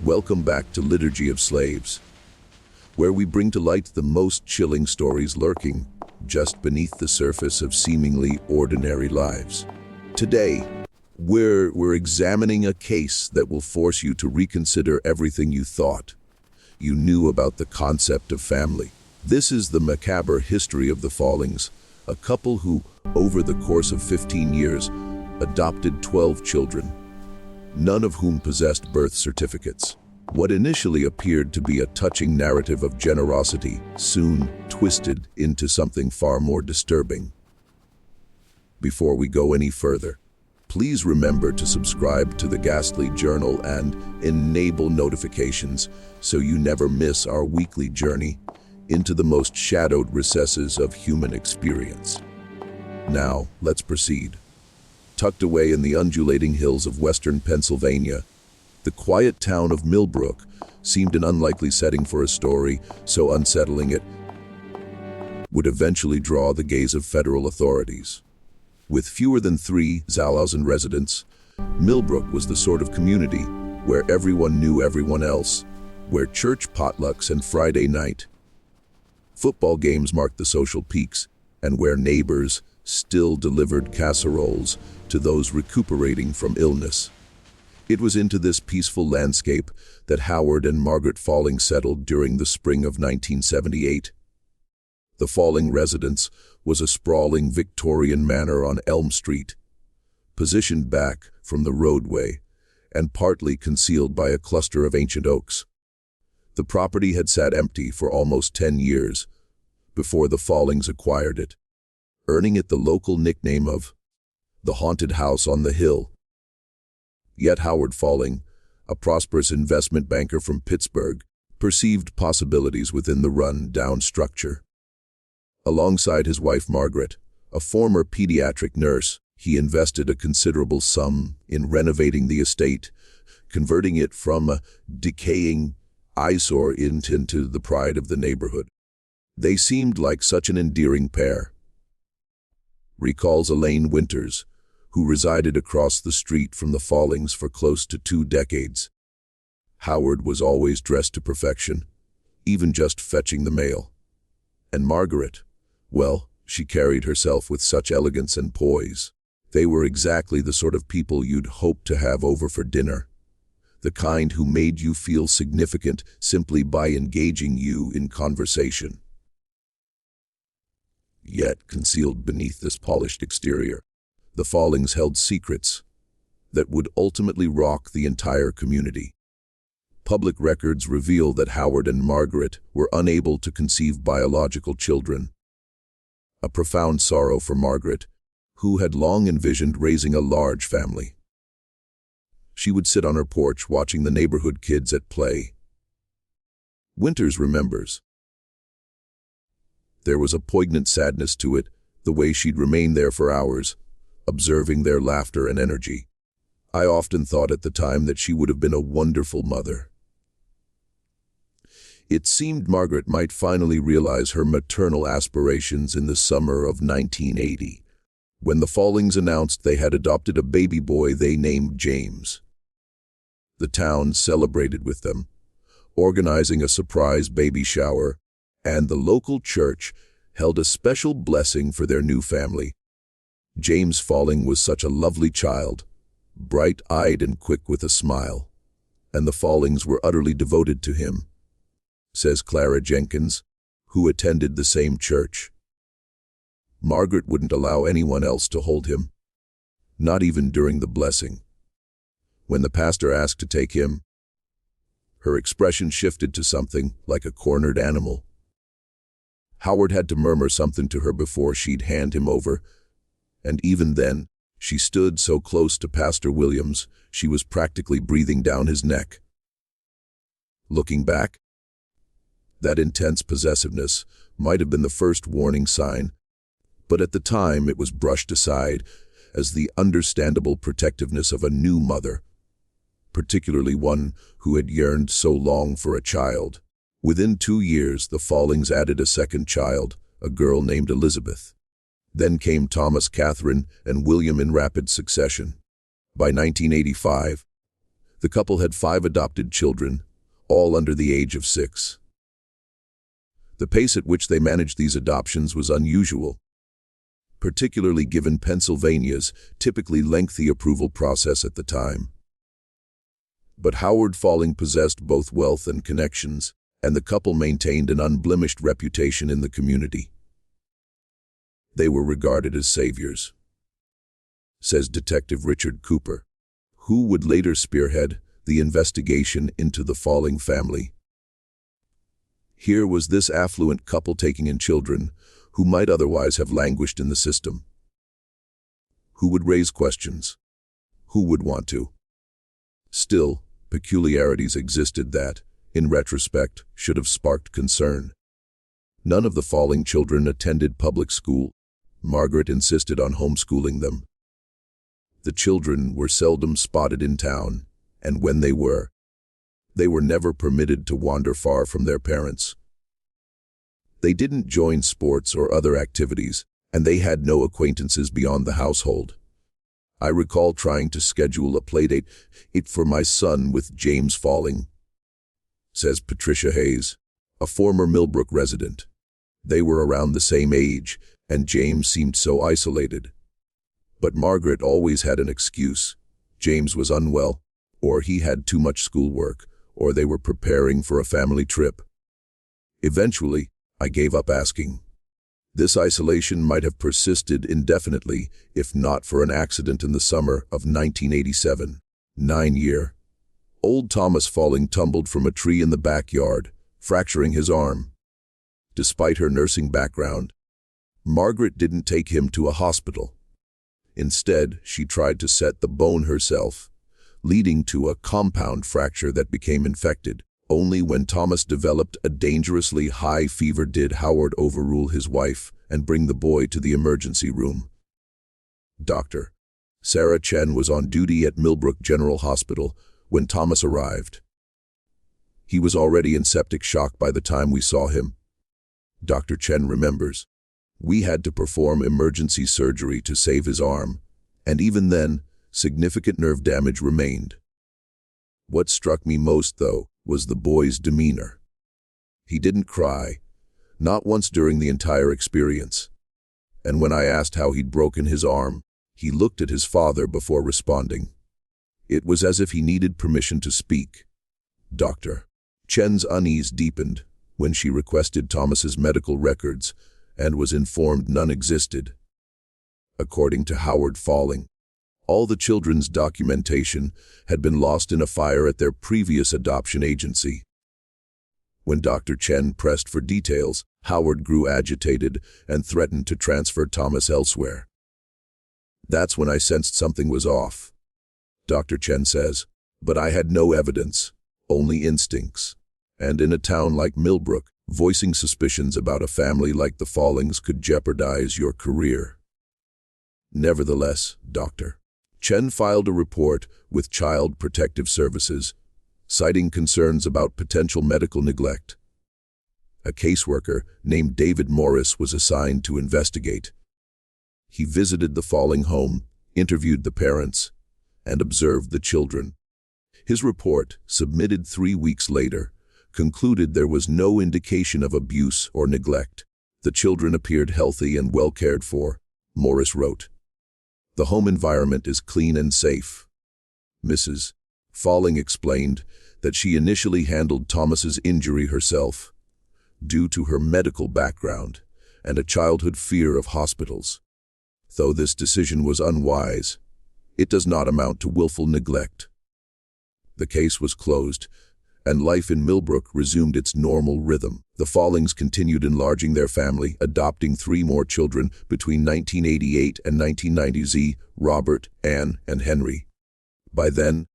Welcome back to Liturgy of Slaves, where we bring to light the most chilling stories lurking just beneath the surface of seemingly ordinary lives. Today, we're examining a case that will force you to reconsider everything you thought you knew about the concept of family. This is the macabre history of the Follings, a couple who, over the course of 15 years, adopted 12 children, none of whom possessed birth certificates. What initially appeared to be a touching narrative of generosity soon twisted into something far more disturbing. Before we go any further, please remember to subscribe to the Ghastly Journal and enable notifications so you never miss our weekly journey into the most shadowed recesses of human experience. Now, let's proceed. Tucked away in the undulating hills of western Pennsylvania, the quiet town of Millbrook seemed an unlikely setting for a story so unsettling it would eventually draw the gaze of federal authorities. With fewer than 3,000 residents, Millbrook was the sort of community where everyone knew everyone else, where church potlucks and Friday night football games marked the social peaks, and where neighbors still delivered casseroles to those recuperating from illness. It was into this peaceful landscape that Howard and Margaret Folling settled during the spring of 1978. The Folling residence was a sprawling Victorian manor on Elm Street, positioned back from the roadway and partly concealed by a cluster of ancient oaks. The property had sat empty for almost 10 years before the Follings acquired it, earning it the local nickname of the Haunted House on the Hill. Yet Howard Folling, a prosperous investment banker from Pittsburgh, perceived possibilities within the run-down structure. Alongside his wife Margaret, a former pediatric nurse, he invested a considerable sum in renovating the estate, converting it from a decaying eyesore into the pride of the neighborhood. They seemed like such an endearing pair, recalls Elaine Winters, who resided across the street from the Follings for close to 2 decades. Howard was always dressed to perfection, even just fetching the mail. And Margaret, well, she carried herself with such elegance and poise. They were exactly the sort of people you'd hope to have over for dinner, the kind who made you feel significant simply by engaging you in conversation. Yet, concealed beneath this polished exterior, the Follings held secrets that would ultimately rock the entire community. Public records reveal that Howard and Margaret were unable to conceive biological children, a profound sorrow for Margaret, who had long envisioned raising a large family. She would sit on her porch watching the neighborhood kids at play. Winters remembers. There was a poignant sadness to it, the way she'd remain there for hours, observing their laughter and energy. I often thought at the time that she would have been a wonderful mother. It seemed Margaret might finally realize her maternal aspirations in the summer of 1980, when the Follings announced they had adopted a baby boy they named James. The town celebrated with them, organizing a surprise baby shower, and the local church held a special blessing for their new family. James Folling was such a lovely child, bright-eyed and quick with a smile, and the Follings were utterly devoted to him, says Clara Jenkins, who attended the same church. Margaret wouldn't allow anyone else to hold him, not even during the blessing. When the pastor asked to take him, her expression shifted to something like a cornered animal. Howard had to murmur something to her before she'd hand him over, and even then, she stood so close to Pastor Williams, she was practically breathing down his neck. Looking back, that intense possessiveness might have been the first warning sign, but at the time it was brushed aside as the understandable protectiveness of a new mother, particularly one who had yearned so long for a child. Within 2 years, the Follings added a second child, a girl named Elizabeth. Then came Thomas, Catherine, and William in rapid succession. By 1985, The couple had 5 adopted children, all under the age of 6. The pace at which they managed these adoptions was unusual, particularly given Pennsylvania's typically lengthy approval process at the time. But Howard Falling possessed both wealth and connections, and the couple maintained an unblemished reputation in the community. They were regarded as saviors, says Detective Richard Cooper, who would later spearhead the investigation into the Falling family. Here was this affluent couple taking in children who might otherwise have languished in the system. Who would raise questions? Who would want to? Still, peculiarities existed that, in retrospect, should have sparked concern. None of the Falling children attended public school. Margaret insisted on homeschooling them. The children were seldom spotted in town, and when they were never permitted to wander far from their parents. They didn't join sports or other activities, and they had no acquaintances beyond the household. I recall trying to schedule a playdate for my son with James Falling, says Patricia Hayes, a former Millbrook resident. They were around the same age, and James seemed so isolated. But Margaret always had an excuse. James was unwell, or he had too much schoolwork, or they were preparing for a family trip. Eventually, I gave up asking. This isolation might have persisted indefinitely if not for an accident in the summer of 1987. 9-year-old Thomas Falling tumbled from a tree in the backyard, fracturing his arm. Despite her nursing background, Margaret didn't take him to a hospital. Instead, she tried to set the bone herself, leading to a compound fracture that became infected. Only when Thomas developed a dangerously high fever did Howard overrule his wife and bring the boy to the emergency room. Dr. Sarah Chen was on duty at Millbrook General Hospital when Thomas arrived. He was already in septic shock by the time we saw him. Dr. Chen remembers. We had to perform emergency surgery to save his arm, and even then, significant nerve damage remained. What struck me most, though, was the boy's demeanor. He didn't cry, not once during the entire experience. And when I asked how he'd broken his arm, he looked at his father before responding. It was as if he needed permission to speak. Dr. Chen's unease deepened when she requested Thomas's medical records and was informed none existed. According to Howard Falling, all the children's documentation had been lost in a fire at their previous adoption agency. When Dr. Chen pressed for details, Howard grew agitated and threatened to transfer Thomas elsewhere. That's when I sensed something was off, Dr. Chen says, but I had no evidence, only instincts. And in a town like Millbrook, voicing suspicions about a family like the Follings could jeopardize your career. Nevertheless, Dr. Chen filed a report with Child Protective Services, citing concerns about potential medical neglect. A caseworker named David Morris was assigned to investigate. He visited the Falling home, interviewed the parents, and observed the children. His report, submitted 3 weeks later, concluded there was no indication of abuse or neglect. The children appeared healthy and well cared for, Morris wrote. The home environment is clean and safe. Mrs. Falling explained that she initially handled Thomas's injury herself, due to her medical background and a childhood fear of hospitals. Though this decision was unwise, it does not amount to willful neglect. The case was closed, and life in Millbrook resumed its normal rhythm. The Follings continued enlarging their family, adopting 3 more children between 1988 and 1990, Robert, Anne, and Henry. By then,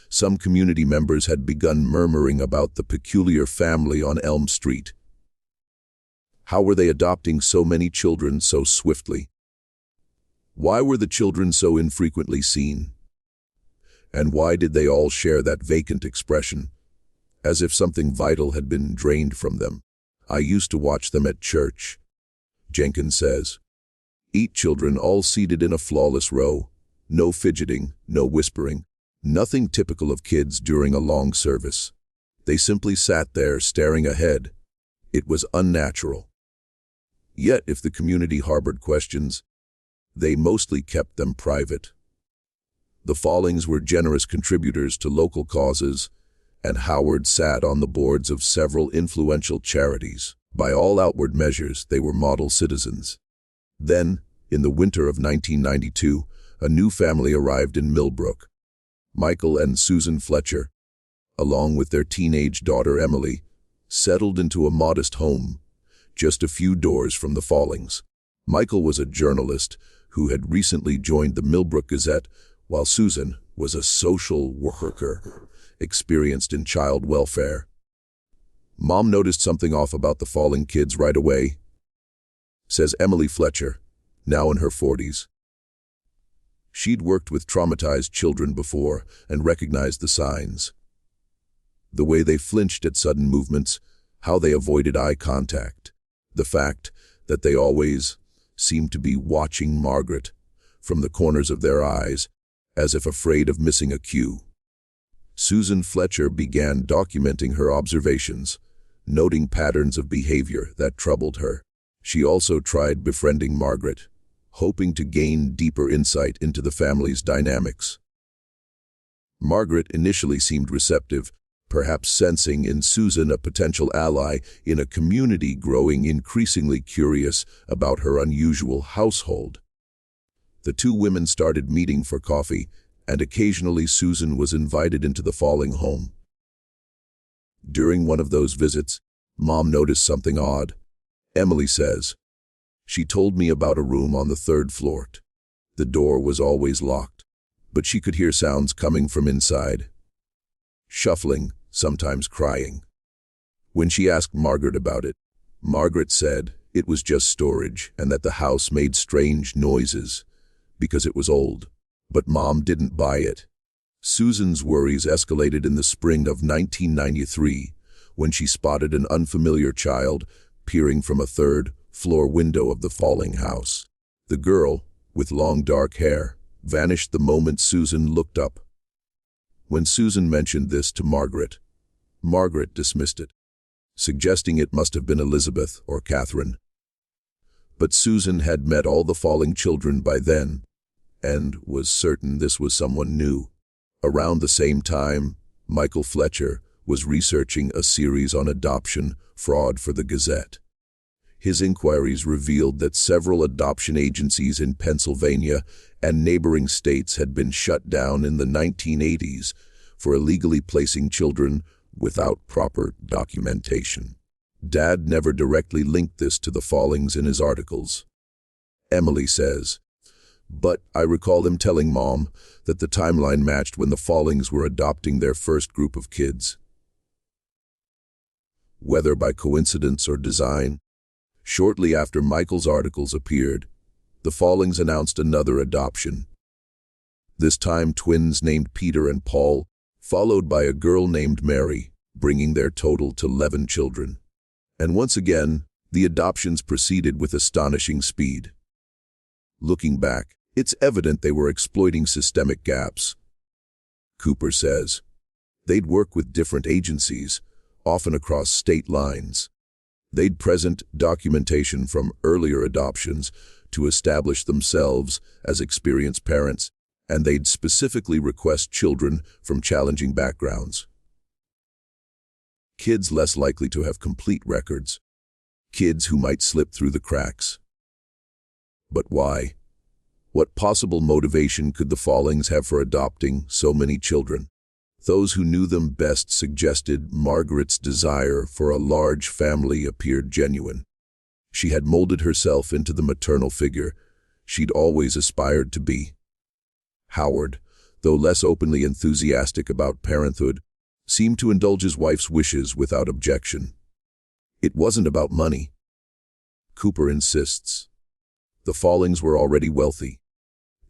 some community members had begun murmuring about the peculiar family on Elm Street. How were they adopting so many children so swiftly? Why were the children so infrequently seen? And why did they all share that vacant expression, as if something vital had been drained from them? I used to watch them at church, Jenkins says. 8 children all seated in a flawless row, no fidgeting, no whispering, Nothing typical of kids during a long service. They simply sat there staring ahead. It was unnatural. Yet, if the community harbored questions, they mostly kept them private. The Follings were generous contributors to local causes, and Howard sat on the boards of several influential charities. By all outward measures, they were model citizens. Then, in the winter of 1992, a new family arrived in Millbrook. Michael and Susan Fletcher, along with their teenage daughter Emily, settled into a modest home, just a few doors from the Follings. Michael was a journalist who had recently joined the Millbrook Gazette, while Susan was a social worker experienced in child welfare. Mom noticed something off about the Falling kids right away, says Emily Fletcher, now in her 40s. She'd worked with traumatized children before and recognized the signs. The way they flinched at sudden movements, how they avoided eye contact, the fact that they always seemed to be watching Margaret from the corners of their eyes, as if afraid of missing a cue. Susan Fletcher began documenting her observations, noting patterns of behavior that troubled her. She also tried befriending Margaret, hoping to gain deeper insight into the family's dynamics. Margaret initially seemed receptive, perhaps sensing in Susan a potential ally in a community growing increasingly curious about her unusual household. The two women started meeting for coffee, and occasionally Susan was invited into the Falling home. During one of those visits, Mom noticed something odd. Emily says, "She told me about a room on the 3rd floor. The door was always locked, but she could hear sounds coming from inside. Shuffling, sometimes crying. When she asked Margaret about it, Margaret said it was just storage and that the house made strange noises because it was old. But Mom didn't buy it." Susan's worries escalated in the spring of 1993 when she spotted an unfamiliar child peering from a 3rd floor window of the Falling house. The girl, with long dark hair, vanished the moment Susan looked up. When Susan mentioned this to Margaret, Margaret dismissed it, suggesting it must have been Elizabeth or Catherine. But Susan had met all the Falling children by then, and was certain this was someone new. Around the same time, Michael Fletcher was researching a series on adoption fraud for the Gazette. His inquiries revealed that several adoption agencies in Pennsylvania and neighboring states had been shut down in the 1980s for illegally placing children without proper documentation. Dad never directly linked this to the Follings in his articles. Emily says, "But I recall him telling Mom that the timeline matched when the Follings were adopting their first group of kids." Whether by coincidence or design, shortly after Michael's articles appeared, the Follings announced another adoption. This time twins named Peter and Paul, followed by a girl named Mary, bringing their total to 11 children. And once again, the adoptions proceeded with astonishing speed. Looking back, it's evident they were exploiting systemic gaps. Cooper says, they'd work with different agencies, often across state lines. They'd present documentation from earlier adoptions to establish themselves as experienced parents, and they'd specifically request children from challenging backgrounds. Kids less likely to have complete records. Kids who might slip through the cracks. But why? What possible motivation could the Follings have for adopting so many children? Those who knew them best suggested Margaret's desire for a large family appeared genuine. She had molded herself into the maternal figure she'd always aspired to be. Howard, though less openly enthusiastic about parenthood, seemed to indulge his wife's wishes without objection. It wasn't about money. Cooper insists. The Follings were already wealthy.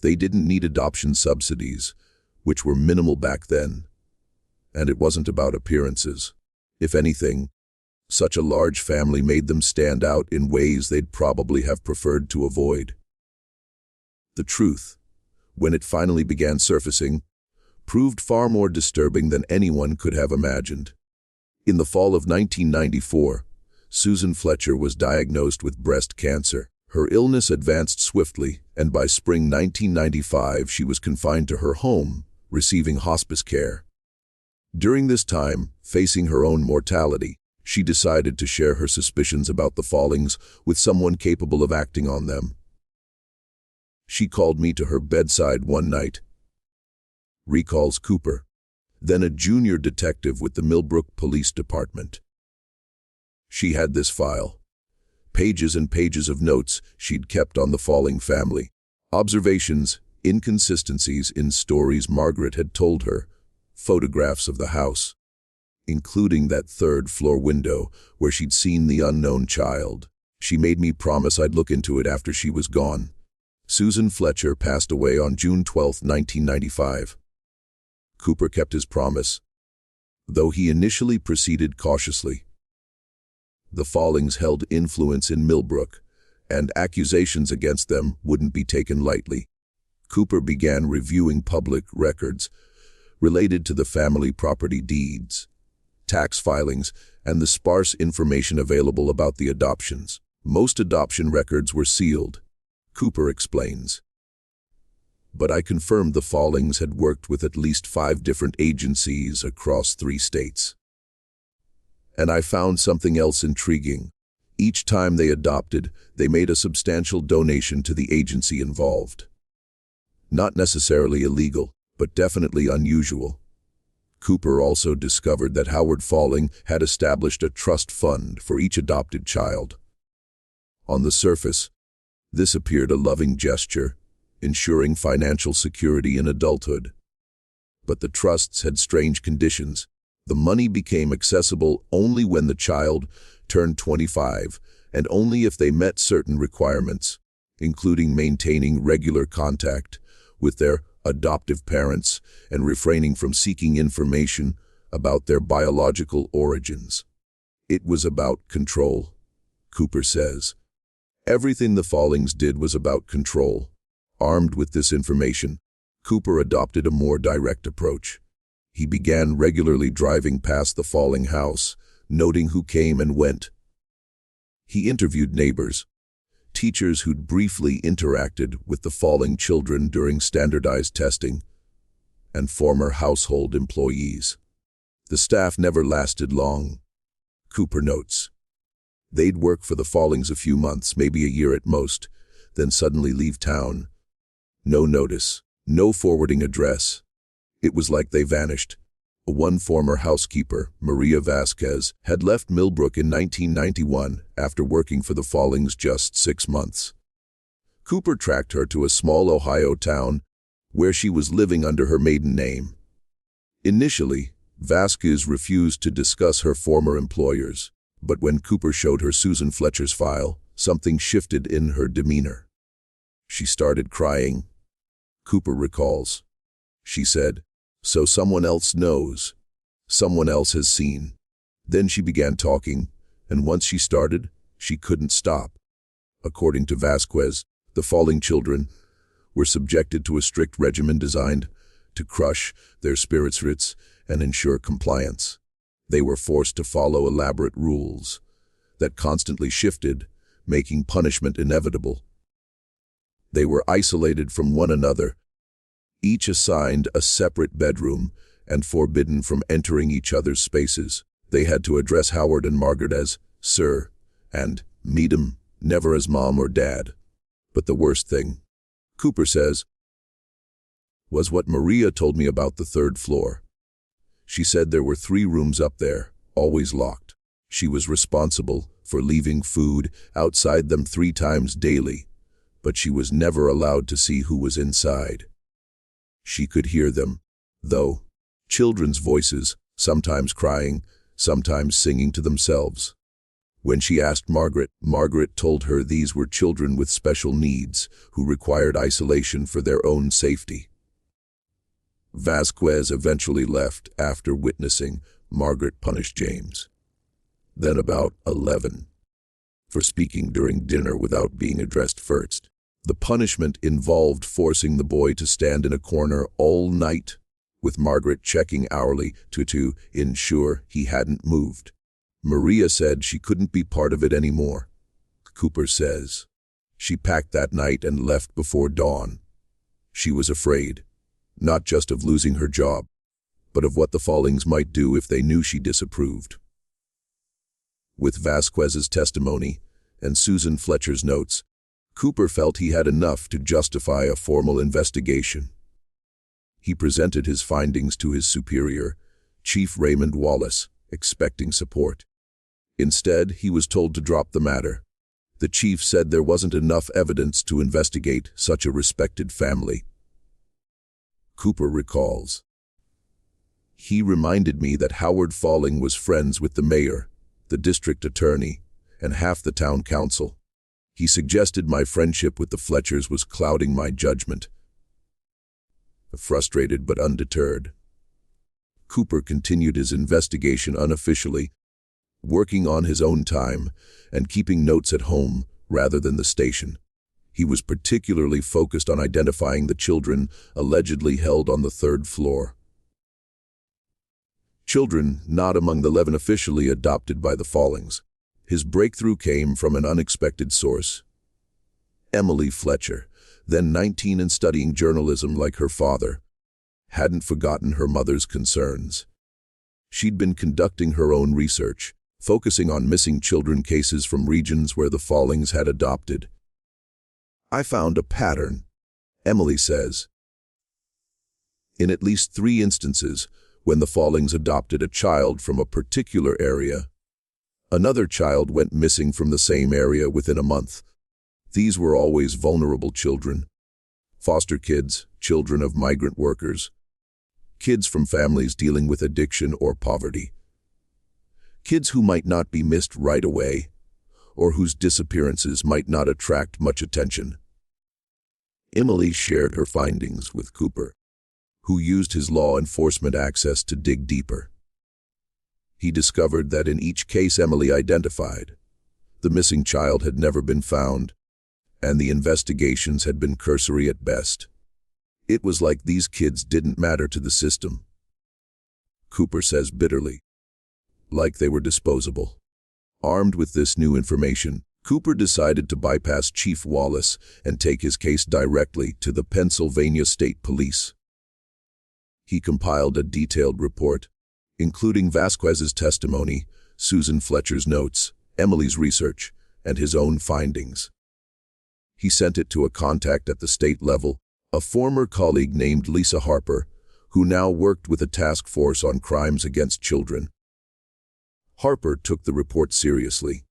They didn't need adoption subsidies, which were minimal back then. And it wasn't about appearances. If anything, such a large family made them stand out in ways they'd probably have preferred to avoid. The truth, when it finally began surfacing, proved far more disturbing than anyone could have imagined. In the fall of 1994, Susan Fletcher was diagnosed with breast cancer. Her illness advanced swiftly, and by spring 1995 she was confined to her home, receiving hospice care. During this time, facing her own mortality, she decided to share her suspicions about the Follings with someone capable of acting on them. She called me to her bedside one night, recalls Cooper, then a junior detective with the Millbrook Police Department. She had this file, pages and pages of notes she'd kept on the Falling family, observations, inconsistencies in stories Margaret had told her, photographs of the house, including that third-floor window where she'd seen the unknown child. She made me promise I'd look into it after she was gone. Susan Fletcher passed away on June 12, 1995. Cooper kept his promise, though he initially proceeded cautiously. The Follings held influence in Millbrook, and accusations against them wouldn't be taken lightly. Cooper began reviewing public records related to the family property deeds, tax filings, and the sparse information available about the adoptions. Most adoption records were sealed, Cooper explains. But I confirmed the Follings had worked with at least 5 different agencies across 3 states. And I found something else intriguing. Each time they adopted, they made a substantial donation to the agency involved. Not necessarily illegal, but definitely unusual. Cooper also discovered that Howard Falling had established a trust fund for each adopted child. On the surface, this appeared a loving gesture, ensuring financial security in adulthood. But the trusts had strange conditions. The money became accessible only when the child turned 25, and only if they met certain requirements, including maintaining regular contact with their adoptive parents and refraining from seeking information about their biological origins. It was about control, Cooper says. Everything the Follings did was about control. Armed with this information, Cooper adopted a more direct approach. He began regularly driving past the Falling house, noting who came and went. He interviewed neighbors, teachers who'd briefly interacted with the Falling children during standardized testing, and former household employees. The staff never lasted long, Cooper notes. They'd work for the Follings a few months, maybe a year at most, then suddenly leave town. No notice, no forwarding address. It was like they vanished. One former housekeeper, Maria Vasquez, had left Millbrook in 1991 after working for the Follings just 6 months. Cooper tracked her to a small Ohio town where she was living under her maiden name. Initially, Vasquez refused to discuss her former employers, but when Cooper showed her Susan Fletcher's file, something shifted in her demeanor. She started crying, Cooper recalls. She said, "So someone else knows. Someone else has seen." Then she began talking, and once she started, she couldn't stop. According to Vasquez, the Falling children were subjected to a strict regimen designed to crush their spirits and ensure compliance. They were forced to follow elaborate rules that constantly shifted, making punishment inevitable. They were isolated from one another, each assigned a separate bedroom and forbidden from entering each other's spaces. They had to address Howard and Margaret as Sir and meet him, never as Mom or Dad. But the worst thing, Cooper says, was what Maria told me about the 3rd floor. She said there were 3 rooms up there, always locked. She was responsible for leaving food outside them 3 times daily, but she was never allowed to see who was inside. She could hear them, though, children's voices, sometimes crying, sometimes singing to themselves. When she asked Margaret, Margaret told her these were children with special needs who required isolation for their own safety. Vasquez eventually left after witnessing Margaret punish James, then about 11, for speaking during dinner without being addressed first. The punishment involved forcing the boy to stand in a corner all night with Margaret checking hourly to ensure he hadn't moved. Maria said she couldn't be part of it anymore. Cooper says she packed that night and left before dawn. She was afraid, not just of losing her job, but of what the Follings might do if they knew she disapproved. With Vasquez's testimony and Susan Fletcher's notes, Cooper felt he had enough to justify a formal investigation. He presented his findings to his superior, Chief Raymond Wallace, expecting support. Instead, he was told to drop the matter. The chief said there wasn't enough evidence to investigate such a respected family. Cooper recalls, "He reminded me that Howard Falling was friends with the mayor, the district attorney, and half the town council. He suggested my friendship with the Fletchers was clouding my judgment." Frustrated but undeterred, Cooper continued his investigation unofficially, working on his own time and keeping notes at home rather than the station. He was particularly focused on identifying the children allegedly held on the third floor. Children not among the 11 officially adopted by the Follings. His breakthrough came from an unexpected source. Emily Fletcher, then 19 and studying journalism like her father, hadn't forgotten her mother's concerns. She'd been conducting her own research, focusing on missing children cases from regions where the Follings had adopted. "I found a pattern," Emily says. In at least 3 instances, when the Follings adopted a child from a particular area, another child went missing from the same area within a month. These were always vulnerable children: foster kids, children of migrant workers, kids from families dealing with addiction or poverty, kids who might not be missed right away, or whose disappearances might not attract much attention. Emily shared her findings with Cooper, who used his law enforcement access to dig deeper. He discovered that in each case Emily identified, the missing child had never been found, and the investigations had been cursory at best. It was like these kids didn't matter to the system. Cooper says bitterly, like they were disposable. Armed with this new information, Cooper decided to bypass Chief Wallace and take his case directly to the Pennsylvania State Police. He compiled a detailed report, including Vasquez's testimony, Susan Fletcher's notes, Emily's research, and his own findings. He sent it to a contact at the state level, a former colleague named Lisa Harper, who now worked with a task force on crimes against children. Harper took the report seriously.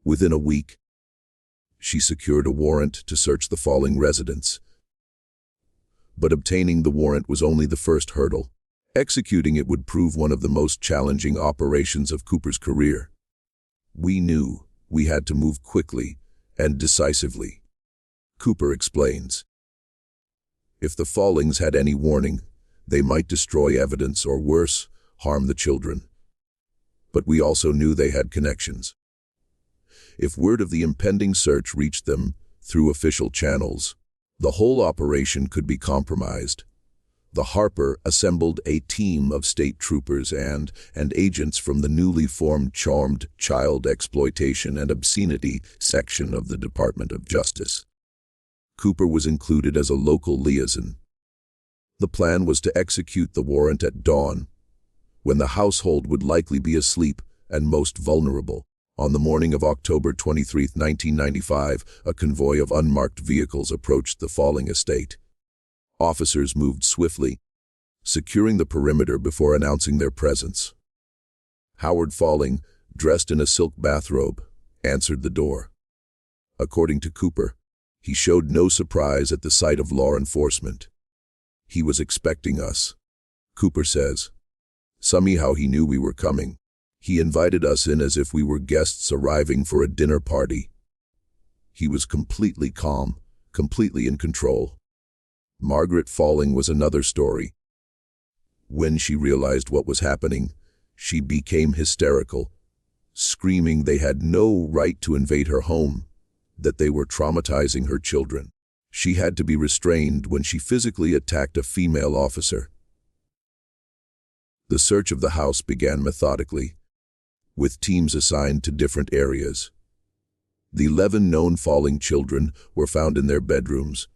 Within a week, she secured a warrant to search the Falling residence. But obtaining the warrant was only the first hurdle. Executing it would prove one of the most challenging operations of Cooper's career. We knew we had to move quickly and decisively. Cooper explains, if the Follings had any warning, they might destroy evidence or worse, harm the children. But we also knew they had connections. If word of the impending search reached them through official channels, the whole operation could be compromised. The Harper assembled a team of state troopers and agents from the newly formed Charmed Child Exploitation and Obscenity section of the Department of Justice. Cooper was included as a local liaison. The plan was to execute the warrant at dawn, when the household would likely be asleep and most vulnerable. On the morning of October 23, 1995, a convoy of unmarked vehicles approached the Falling estate. Officers moved swiftly, securing the perimeter before announcing their presence. Howard Falling, dressed in a silk bathrobe, answered the door. According to Cooper, he showed no surprise at the sight of law enforcement. He was expecting us, Cooper says. Somehow he knew we were coming. He invited us in as if we were guests arriving for a dinner party. He was completely calm, completely in control. Margaret Falling was another story. When she realized what was happening, she became hysterical, screaming they had no right to invade her home, that they were traumatizing her children. She had to be restrained when she physically attacked a female officer. The search of the house began methodically, with teams assigned to different areas. The 11 known falling children were found in their bedrooms,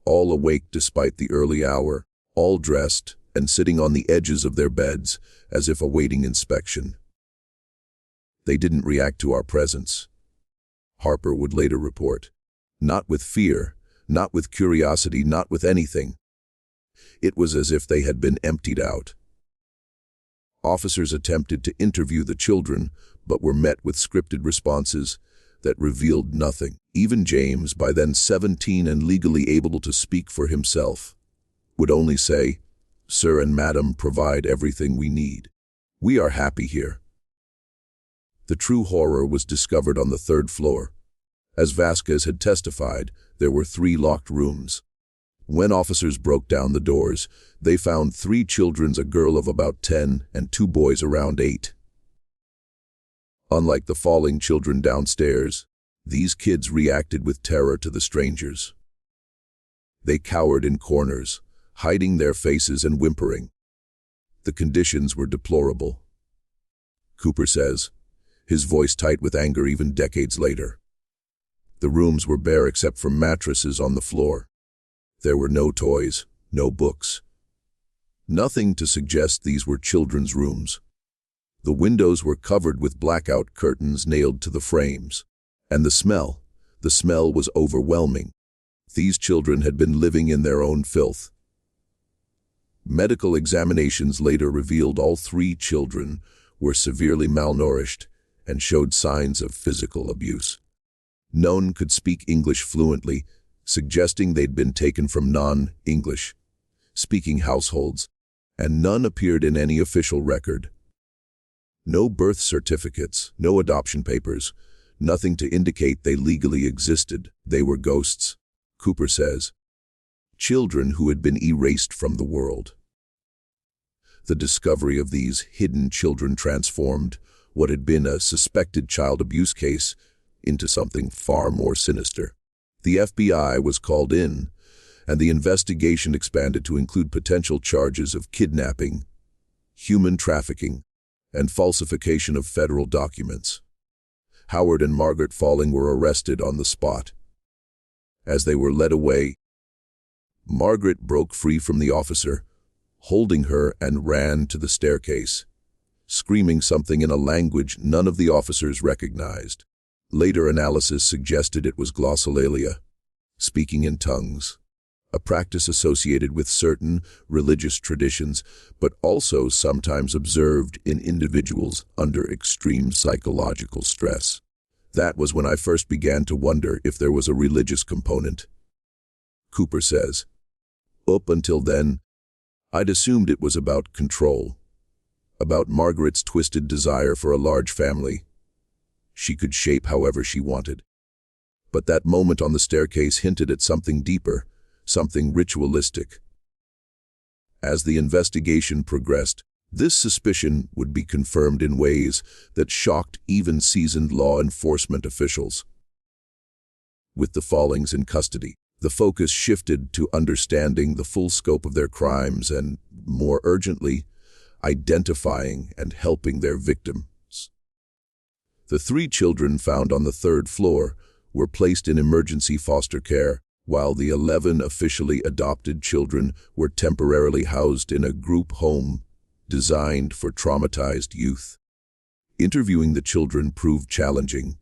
all awake despite the early hour, all dressed and sitting on the edges of their beds as if awaiting inspection. They didn't react to our presence, Harper would later report. Not with fear, not with curiosity, not with anything. It was as if they had been emptied out. Officers attempted to interview the children, but were met with scripted responses that revealed nothing. Even James, by then 17 and legally able to speak for himself, would only say, "Sir and Madam provide everything we need. We are happy here." The true horror was discovered on the 3rd floor. As Vasquez had testified, there were 3 locked rooms. When officers broke down the doors, they found 3 children, a girl of about 10 and 2 boys around 8. Unlike the falling children downstairs, these kids reacted with terror to the strangers. They cowered in corners, hiding their faces and whimpering. The conditions were deplorable. Cooper says, his voice tight with anger even decades later. The rooms were bare except for mattresses on the floor. There were no toys, no books. Nothing to suggest these were children's rooms. The windows were covered with blackout curtains nailed to the frames. And the smell was overwhelming. These children had been living in their own filth. Medical examinations later revealed all 3 children were severely malnourished and showed signs of physical abuse. None could speak English fluently, suggesting they'd been taken from non-English speaking households, and none appeared in any official record. No birth certificates, no adoption papers, nothing to indicate they legally existed. They were ghosts, Cooper says. Children who had been erased from the world. The discovery of these hidden children transformed what had been a suspected child abuse case into something far more sinister. The FBI was called in, and the investigation expanded to include potential charges of kidnapping, human trafficking, and falsification of federal documents. Howard and Margaret Falling were arrested on the spot. As they were led away, Margaret broke free from the officer, holding her, and ran to the staircase, screaming something in a language none of the officers recognized. Later analysis suggested it was glossolalia, speaking in tongues, a practice associated with certain religious traditions, but also sometimes observed in individuals under extreme psychological stress. That was when I first began to wonder if there was a religious component, Cooper says. Up until then, I'd assumed it was about control, about Margaret's twisted desire for a large family. She could shape however she wanted. But that moment on the staircase hinted at something deeper, something ritualistic. As the investigation progressed, this suspicion would be confirmed in ways that shocked even seasoned law enforcement officials. With the Follings in custody, the focus shifted to understanding the full scope of their crimes and, more urgently, identifying and helping their victims. The 3 children found on the 3rd floor were placed in emergency foster care, while the 11 officially adopted children were temporarily housed in a group home designed for traumatized youth. Interviewing the children proved challenging.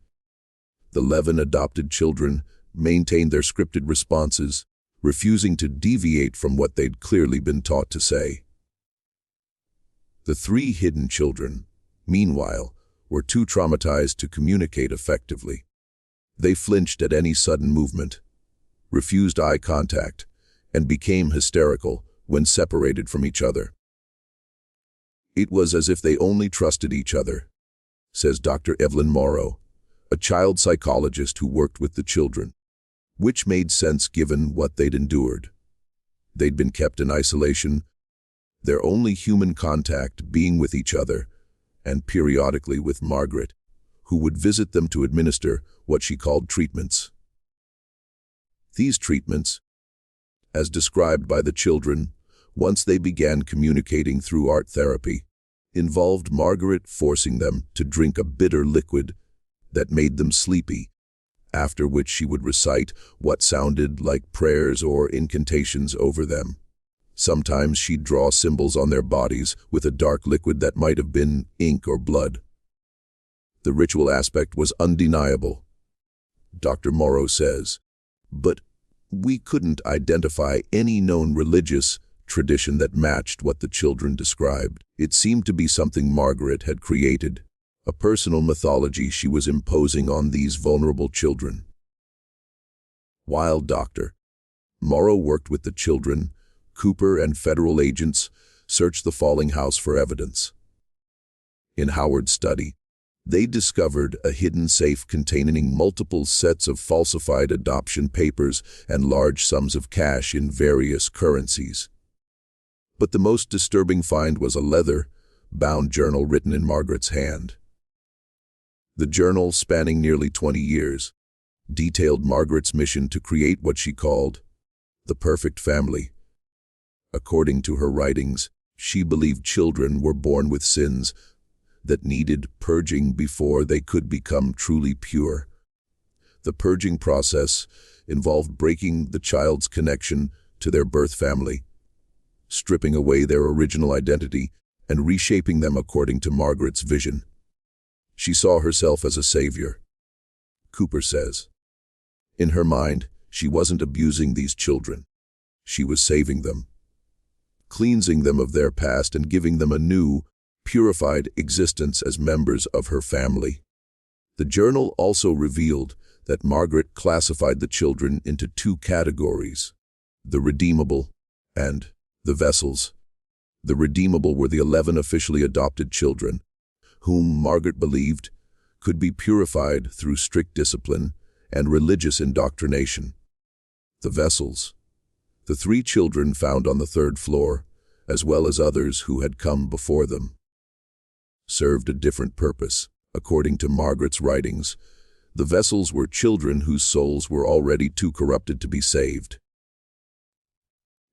The 11 adopted children maintained their scripted responses, refusing to deviate from what they'd clearly been taught to say. The 3 hidden children, meanwhile, were too traumatized to communicate effectively. They flinched at any sudden movement, refused eye contact, and became hysterical when separated from each other. It was as if they only trusted each other, says Dr. Evelyn Morrow, a child psychologist who worked with the children, which made sense given what they'd endured. They'd been kept in isolation, their only human contact being with each other, and periodically with Margaret, who would visit them to administer what she called treatments. These treatments, as described by the children, once they began communicating through art therapy, involved Margaret forcing them to drink a bitter liquid that made them sleepy, after which she would recite what sounded like prayers or incantations over them. Sometimes she'd draw symbols on their bodies with a dark liquid that might have been ink or blood. The ritual aspect was undeniable, Dr. Morrow says, but we couldn't identify any known religious tradition that matched what the children described. It seemed to be something Margaret had created, a personal mythology she was imposing on these vulnerable children. While Dr. Morrow worked with the children, Cooper and federal agents searched the Falling house for evidence. In Howard's study, they discovered a hidden safe containing multiple sets of falsified adoption papers and large sums of cash in various currencies. But the most disturbing find was a leather-bound journal written in Margaret's hand. The journal, spanning nearly 20 years, detailed Margaret's mission to create what she called the perfect family. According to her writings, she believed children were born with sins that needed purging before they could become truly pure. The purging process involved breaking the child's connection to their birth family, stripping away their original identity, and reshaping them according to Margaret's vision. She saw herself as a savior, Cooper says. In her mind, she wasn't abusing these children. She was saving them, cleansing them of their past and giving them a new, purified existence as members of her family. The journal also revealed that Margaret classified the children into two categories: the redeemable and the vessels. The redeemable were the 11 officially adopted children, whom Margaret believed could be purified through strict discipline and religious indoctrination. The vessels, the 3 children found on the 3rd floor, as well as others who had come before them, served a different purpose. According to Margaret's writings, the vessels were children whose souls were already too corrupted to be saved.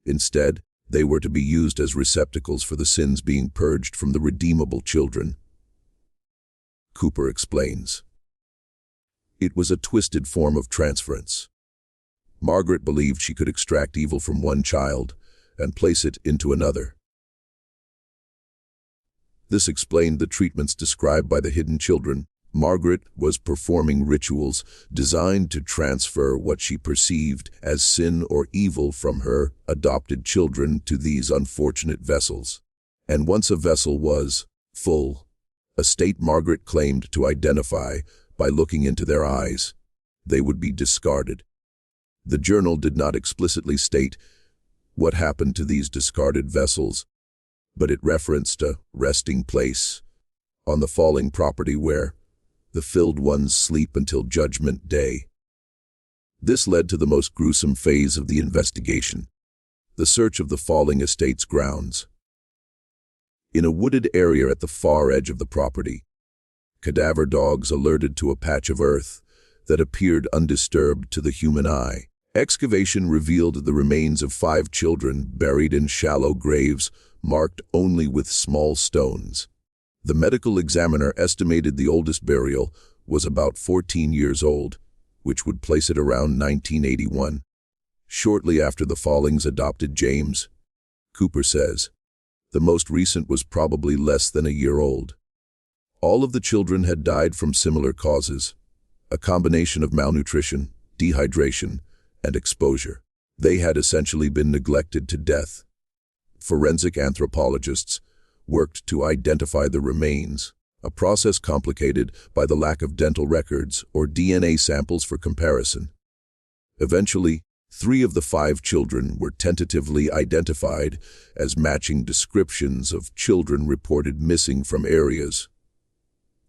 Instead, they were to be used as receptacles for the sins being purged from the redeemable children. Cooper explains. It was a twisted form of transference. Margaret believed she could extract evil from one child and place it into another. This explained the treatments described by the hidden children. Margaret was performing rituals designed to transfer what she perceived as sin or evil from her adopted children to these unfortunate vessels. And once a vessel was full, a state Margaret claimed to identify by looking into their eyes, they would be discarded. The journal did not explicitly state what happened to these discarded vessels, but it referenced a resting place on the Falling property where the filled ones sleep until Judgment Day. This led to the most gruesome phase of the investigation, the search of the Falling estate's grounds. In a wooded area at the far edge of the property, cadaver dogs alerted to a patch of earth that appeared undisturbed to the human eye. Excavation revealed the remains of 5 children buried in shallow graves marked only with small stones. The medical examiner estimated the oldest burial was about 14 years old, which would place it around 1981. Shortly after the Follings adopted James, Cooper says, the most recent was probably less than a year old. All of the children had died from similar causes, a combination of malnutrition, dehydration, and exposure. They had essentially been neglected to death. Forensic anthropologists worked to identify the remains, a process complicated by the lack of dental records or DNA samples for comparison. Eventually, 3 of the 5 children were tentatively identified as matching descriptions of children reported missing from areas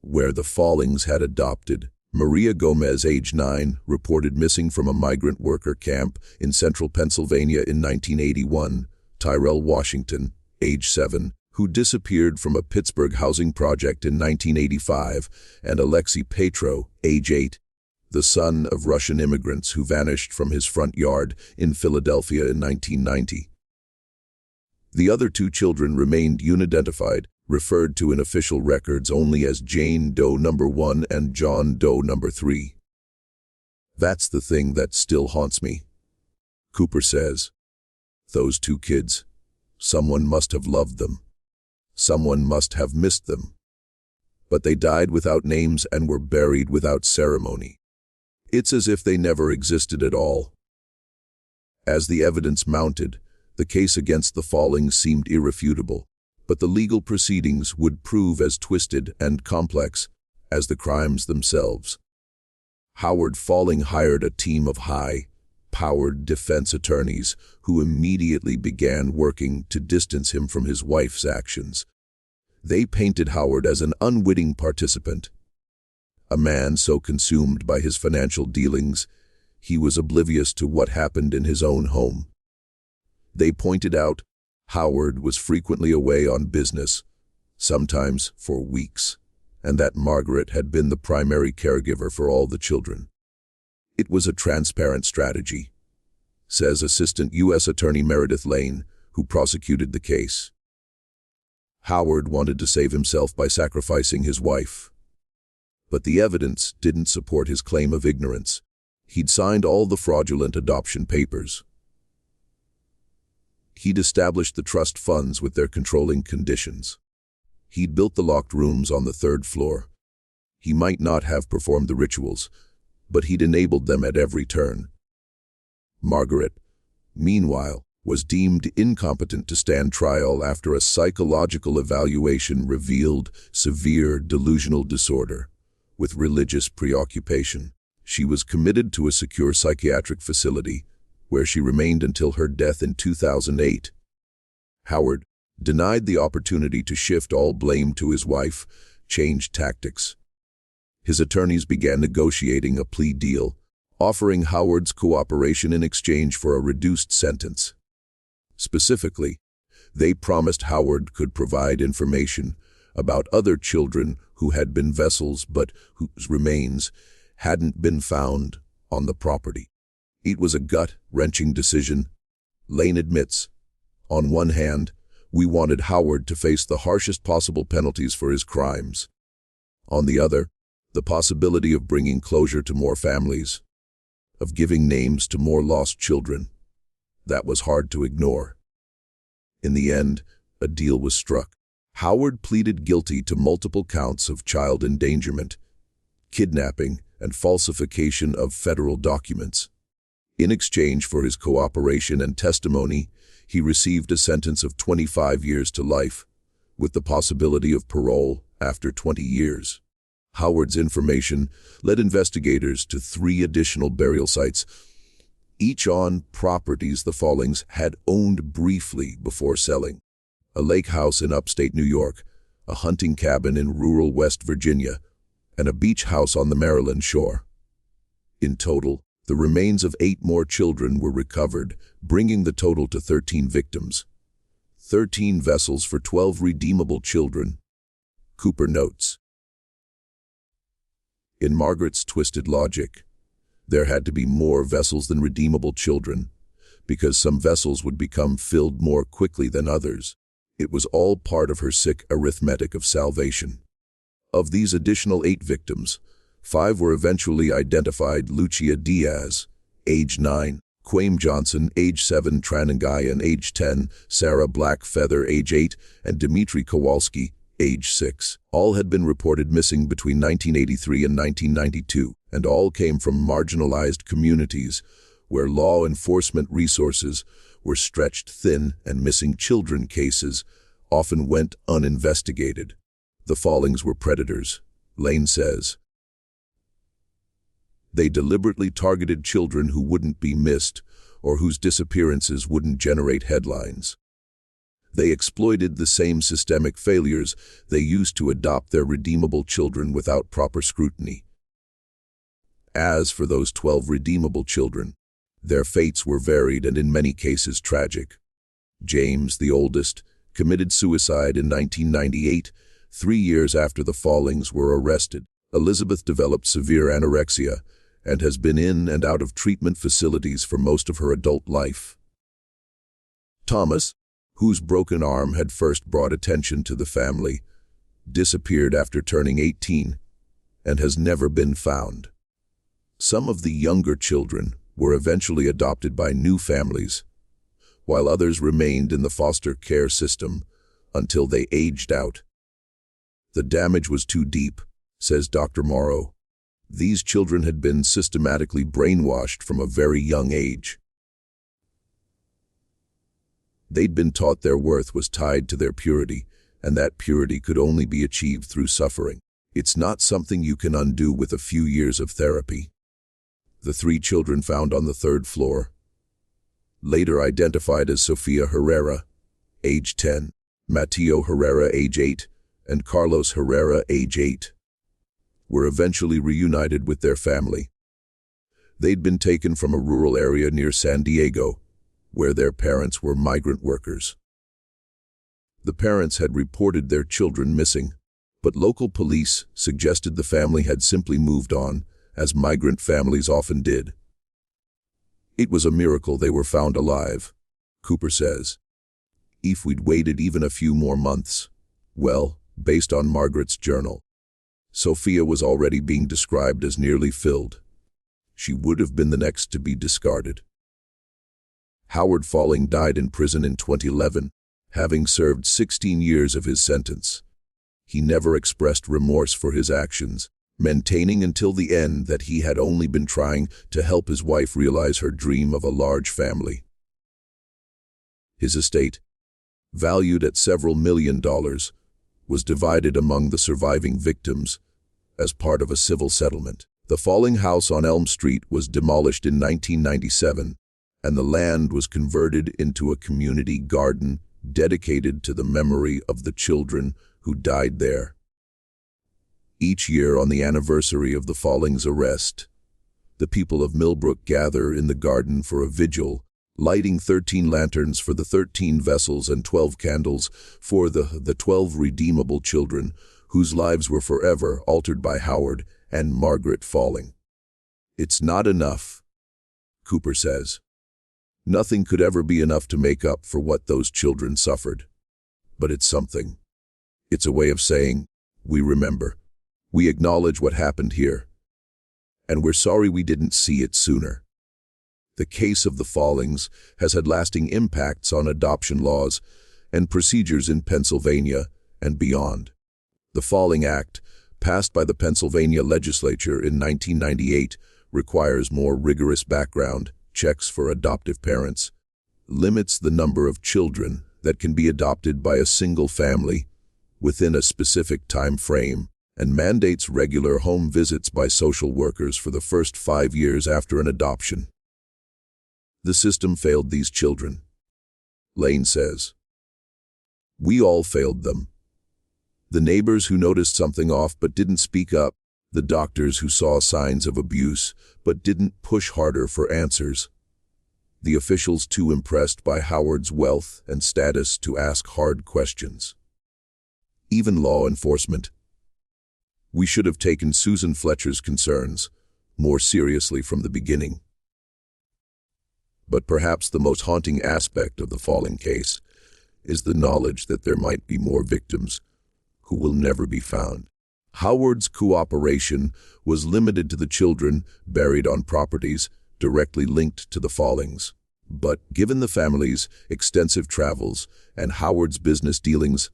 where the Follings had adopted. Maria Gomez, age 9, reported missing from a migrant worker camp in central Pennsylvania in 1981. Tyrell Washington, age 7, who disappeared from a Pittsburgh housing project in 1985, and Alexei Petro, age 8, the son of Russian immigrants who vanished from his front yard in Philadelphia in 1990. The other 2 children remained unidentified, referred to in official records only as Jane Doe number 1 and John Doe number 3. That's the thing that still haunts me. Cooper says, those two kids, someone must have loved them. Someone must have missed them. But they died without names and were buried without ceremony. It's as if they never existed at all. As the evidence mounted, the case against the Follings seemed irrefutable, but the legal proceedings would prove as twisted and complex as the crimes themselves. Howard Falling hired a team of high-powered defense attorneys who immediately began working to distance him from his wife's actions. They painted Howard as an unwitting participant, a man so consumed by his financial dealings, he was oblivious to what happened in his own home. They pointed out Howard was frequently away on business, sometimes for weeks, and that Margaret had been the primary caregiver for all the children. It was a transparent strategy, says Assistant U.S. Attorney Meredith Lane, who prosecuted the case. Howard wanted to save himself by sacrificing his wife. But the evidence didn't support his claim of ignorance. He'd signed all the fraudulent adoption papers. He'd established the trust funds with their controlling conditions. He'd built the locked rooms on the 3rd floor. He might not have performed the rituals, but he'd enabled them at every turn. Margaret, meanwhile, was deemed incompetent to stand trial after a psychological evaluation revealed severe delusional disorder with religious preoccupation. She was committed to a secure psychiatric facility, where she remained until her death in 2008. Howard denied the opportunity to shift all blame to his wife, changed tactics. His attorneys began negotiating a plea deal, offering Howard's cooperation in exchange for a reduced sentence. Specifically, they promised Howard could provide information about other children who had been vessels but whose remains hadn't been found on the property. It was a gut-wrenching decision. Lane admits, on one hand, we wanted Howard to face the harshest possible penalties for his crimes. On the other, the possibility of bringing closure to more families, of giving names to more lost children. That was hard to ignore. In the end, a deal was struck. Howard pleaded guilty to multiple counts of child endangerment, kidnapping, and falsification of federal documents. In exchange for his cooperation and testimony, he received a sentence of 25 years to life, with the possibility of parole after 20 years. Howard's information led investigators to 3 additional burial sites, each on properties the Follings had owned briefly before selling. A lake house in upstate New York, a hunting cabin in rural West Virginia, and a beach house on the Maryland shore. In total, the remains of 8 more children were recovered, bringing the total to 13 victims. 13 vessels for 12 redeemable children. Cooper notes. In Margaret's twisted logic, there had to be more vessels than redeemable children, because some vessels would become filled more quickly than others. It was all part of her sick arithmetic of salvation. Of these additional 8 victims, 5 were eventually identified: Lucia Diaz, age 9, Quame Johnson, age 7, Tranangayan, age 10, Sarah Blackfeather, age 8, and Dmitry Kowalski, age 6. All had been reported missing between 1983 and 1992, and all came from marginalized communities where law enforcement resources were stretched thin and missing children cases often went uninvestigated. The Follings were predators, Lane says. They deliberately targeted children who wouldn't be missed or whose disappearances wouldn't generate headlines. They exploited the same systemic failures they used to adopt their redeemable children without proper scrutiny. As for those 12 redeemable children, their fates were varied and in many cases tragic. James, the oldest, committed suicide in 1998, 3 years after the Follings were arrested. Elizabeth developed severe anorexia and has been in and out of treatment facilities for most of her adult life. Thomas, whose broken arm had first brought attention to the family, disappeared after turning 18 and has never been found. Some of the younger children were eventually adopted by new families, while others remained in the foster care system until they aged out. The damage was too deep, says Dr. Morrow. These children had been systematically brainwashed from a very young age. They'd been taught their worth was tied to their purity, and that purity could only be achieved through suffering. It's not something you can undo with a few years of therapy. The 3 children found on the 3rd floor, later identified as Sofia Herrera, age 10, Mateo Herrera, age 8, and Carlos Herrera, age 8, were eventually reunited with their family. They'd been taken from a rural area near San Diego, where their parents were migrant workers. The parents had reported their children missing, but local police suggested the family had simply moved on, as migrant families often did. It was a miracle they were found alive, Cooper says. If we'd waited even a few more months, well, based on Margaret's journal, Sophia was already being described as nearly filled. She would have been the next to be discarded. Howard Falling died in prison in 2011, having served 16 years of his sentence. He never expressed remorse for his actions, maintaining until the end that he had only been trying to help his wife realize her dream of a large family. His estate, valued at several $1 million, was divided among the surviving victims as part of a civil settlement. The Falling house on Elm Street was demolished in 1997, and the land was converted into a community garden dedicated to the memory of the children who died there. Each year on the anniversary of the Follings' arrest, the people of Millbrook gather in the garden for a vigil, lighting 13 lanterns for the 13 vessels and 12 candles for the 12 redeemable children whose lives were forever altered by Howard and Margaret Falling. It's not enough, Cooper says. Nothing could ever be enough to make up for what those children suffered. But it's something. It's a way of saying, we remember. We acknowledge what happened here. And we're sorry we didn't see it sooner. The case of the Follings has had lasting impacts on adoption laws and procedures in Pennsylvania and beyond. The Falling Act, passed by the Pennsylvania legislature in 1998, requires more rigorous background checks for adoptive parents, limits the number of children that can be adopted by a single family within a specific time frame, and mandates regular home visits by social workers for the first 5 years after an adoption. The system failed these children, Lane says. We all failed them. The neighbors who noticed something off but didn't speak up, the doctors who saw signs of abuse but didn't push harder for answers, the officials too impressed by Howard's wealth and status to ask hard questions. Even law enforcement. We should have taken Susan Fletcher's concerns more seriously from the beginning. But perhaps the most haunting aspect of the Falling case is the knowledge that there might be more victims who will never be found. Howard's cooperation was limited to the children buried on properties directly linked to the Follings. But given the family's extensive travels and Howard's business dealings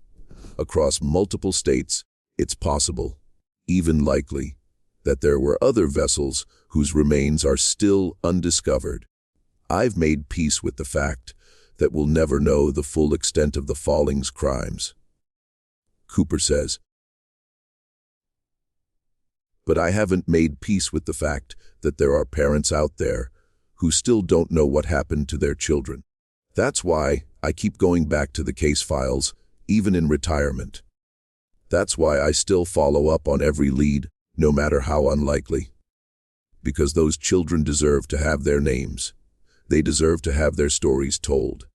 across multiple states, it's possible, even likely, that there were other vessels whose remains are still undiscovered. I've made peace with the fact that we'll never know the full extent of the Follings' crimes, Cooper says. But I haven't made peace with the fact that there are parents out there who still don't know what happened to their children. That's why I keep going back to the case files, even in retirement. That's why I still follow up on every lead, no matter how unlikely. Because those children deserve to have their names. They deserve to have their stories told.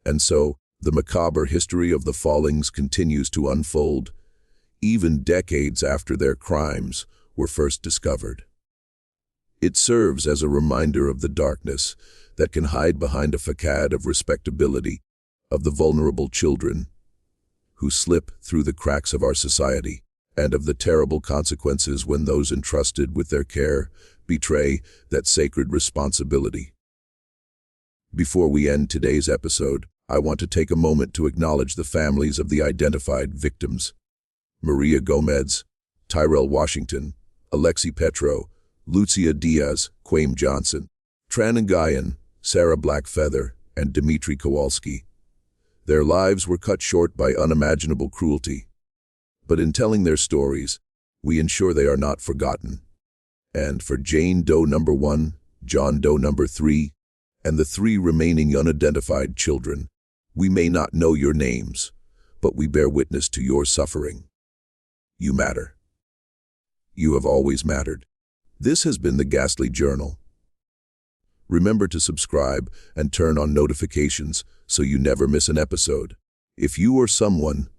And so, the macabre history of the Follings continues to unfold, even decades after their crimes were first discovered. It serves as a reminder of the darkness that can hide behind a facade of respectability, of the vulnerable children who slip through the cracks of our society, and of the terrible consequences when those entrusted with their care betray that sacred responsibility. Before we end today's episode, I want to take a moment to acknowledge the families of the identified victims: Maria Gomez, Tyrell Washington, Alexi Petro, Lucia Diaz, Quame Johnson, Tran Ngayan, Sarah Blackfeather, and Dmitry Kowalski. Their lives were cut short by unimaginable cruelty. But in telling their stories, we ensure they are not forgotten. And for Jane Doe number 1, John Doe number 3, and the 3 remaining unidentified children, we may not know your names, but we bear witness to your suffering. You matter. You have always mattered. This has been the Ghastly Journal. Remember to subscribe and turn on notifications so you never miss an episode. If you or someone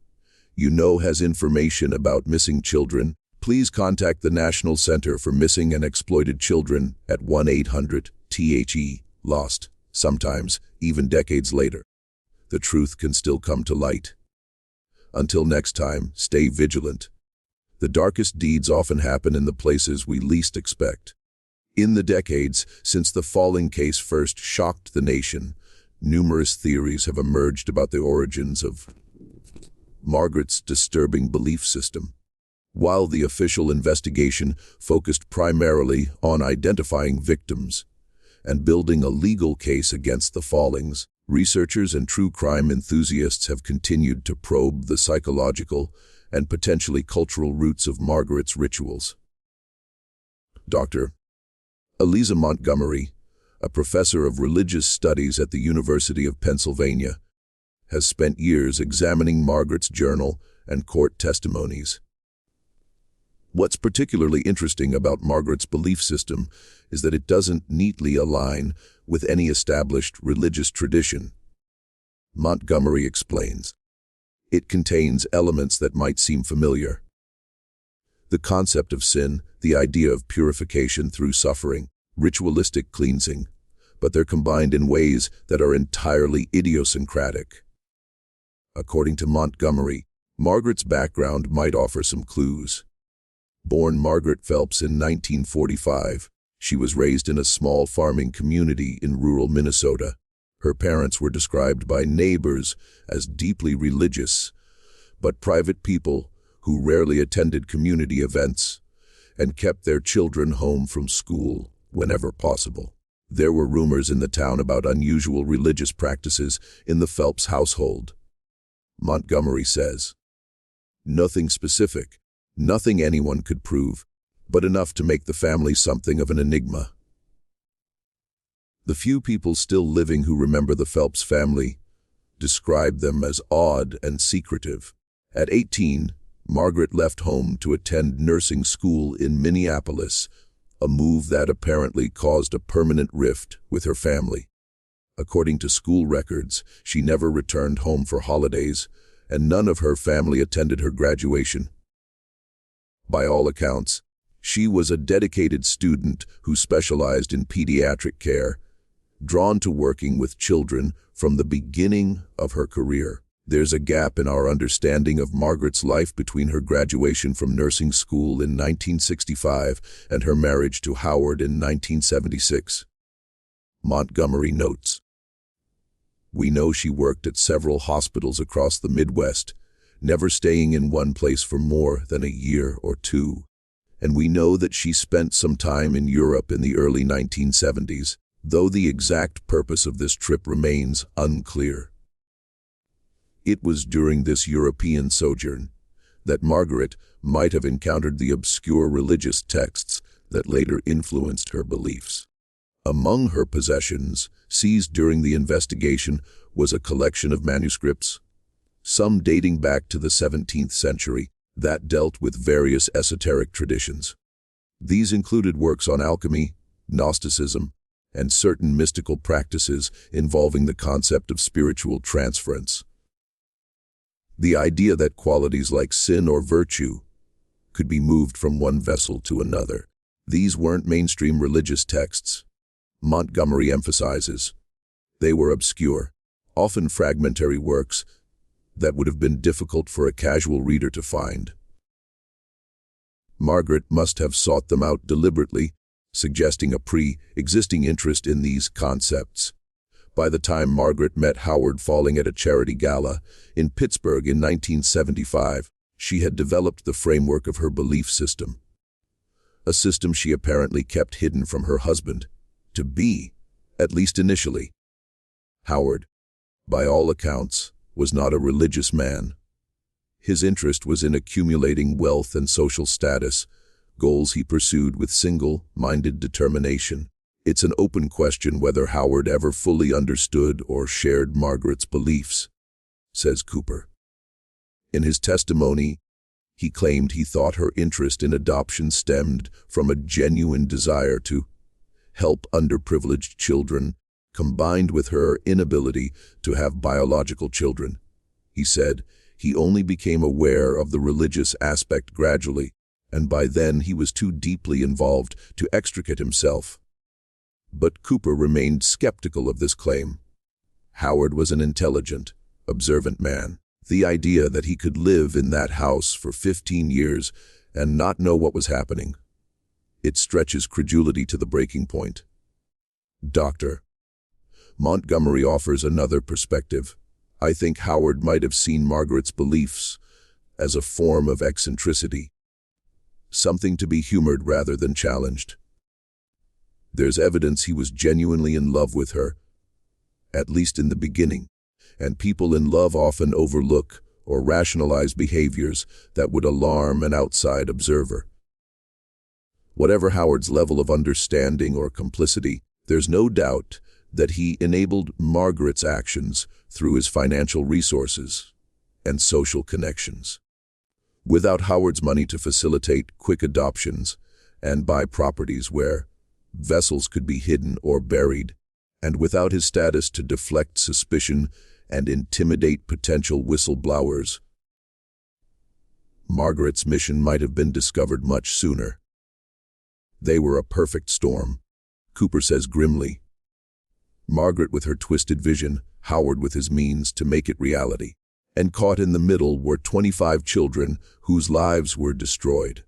you know has information about missing children, please contact the National Center for Missing and Exploited Children at 1-800-THE-LOST. Sometimes, even decades later, the truth can still come to light. Until next time, stay vigilant. The darkest deeds often happen in the places we least expect. In the decades since the Follings case first shocked the nation, numerous theories have emerged about the origins of Margaret's disturbing belief system. While the official investigation focused primarily on identifying victims and building a legal case against the Follings, researchers and true crime enthusiasts have continued to probe the psychological and potentially cultural roots of Margaret's rituals. Dr. Eliza Montgomery, a professor of religious studies at the University of Pennsylvania, has spent years examining Margaret's journal and court testimonies. What's particularly interesting about Margaret's belief system is that it doesn't neatly align with any established religious tradition. Montgomery explains, it contains elements that might seem familiar. The concept of sin, the idea of purification through suffering, ritualistic cleansing, but they're combined in ways that are entirely idiosyncratic. According to Montgomery, Margaret's background might offer some clues. Born Margaret Phelps in 1945, she was raised in a small farming community in rural Minnesota. Her parents were described by neighbors as deeply religious, but private people who rarely attended community events and kept their children home from school whenever possible. There were rumors in the town about unusual religious practices in the Phelps household. Montgomery says, nothing specific, nothing anyone could prove, but enough to make the family something of an enigma. The few people still living who remember the Phelps family describe them as odd and secretive. At 18, Margaret left home to attend nursing school in Minneapolis, a move that apparently caused a permanent rift with her family. According to school records, she never returned home for holidays, and none of her family attended her graduation. By all accounts, she was a dedicated student who specialized in pediatric care, drawn to working with children from the beginning of her career. There's a gap in our understanding of Margaret's life between her graduation from nursing school in 1965 and her marriage to Howard in 1976. Montgomery notes, we know she worked at several hospitals across the Midwest, never staying in one place for more than a year or two. And we know that she spent some time in Europe in the early 1970s, though the exact purpose of this trip remains unclear. It was during this European sojourn that Margaret might have encountered the obscure religious texts that later influenced her beliefs. Among her possessions, seized during the investigation, was a collection of manuscripts, some dating back to the 17th century, that dealt with various esoteric traditions. These included works on alchemy, Gnosticism, and certain mystical practices involving the concept of spiritual transference. The idea that qualities like sin or virtue could be moved from one vessel to another. These weren't mainstream religious texts, Montgomery emphasizes. They were obscure, often fragmentary works that would have been difficult for a casual reader to find. Margaret must have sought them out deliberately, suggesting a pre-existing interest in these concepts. By the time Margaret met Howard Falling at a charity gala in Pittsburgh in 1975, she had developed the framework of her belief system. A system she apparently kept hidden from her husband, to be, at least initially. Howard, by all accounts, was not a religious man. His interest was in accumulating wealth and social status, goals he pursued with single-minded determination. It's an open question whether Howard ever fully understood or shared Margaret's beliefs, says Cooper. In his testimony, he claimed he thought her interest in adoption stemmed from a genuine desire to help underprivileged children, combined with her inability to have biological children. He said he only became aware of the religious aspect gradually, and by then he was too deeply involved to extricate himself. But Cooper remained skeptical of this claim. Howard was an intelligent, observant man. The idea that he could live in that house for 15 years and not know what was happening, it stretches credulity to the breaking point. Dr. Montgomery offers another perspective. I think Howard might have seen Margaret's beliefs as a form of eccentricity, something to be humored rather than challenged. There's evidence he was genuinely in love with her, at least in the beginning, and people in love often overlook or rationalize behaviors that would alarm an outside observer. Whatever Howard's level of understanding or complicity, there's no doubt that he enabled Margaret's actions through his financial resources and social connections. Without Howard's money to facilitate quick adoptions and buy properties where vessels could be hidden or buried, and without his status to deflect suspicion and intimidate potential whistleblowers, Margaret's mission might have been discovered much sooner. They were a perfect storm, Cooper says grimly. Margaret with her twisted vision, Howard with his means to make it reality. And caught in the middle were 25 children whose lives were destroyed.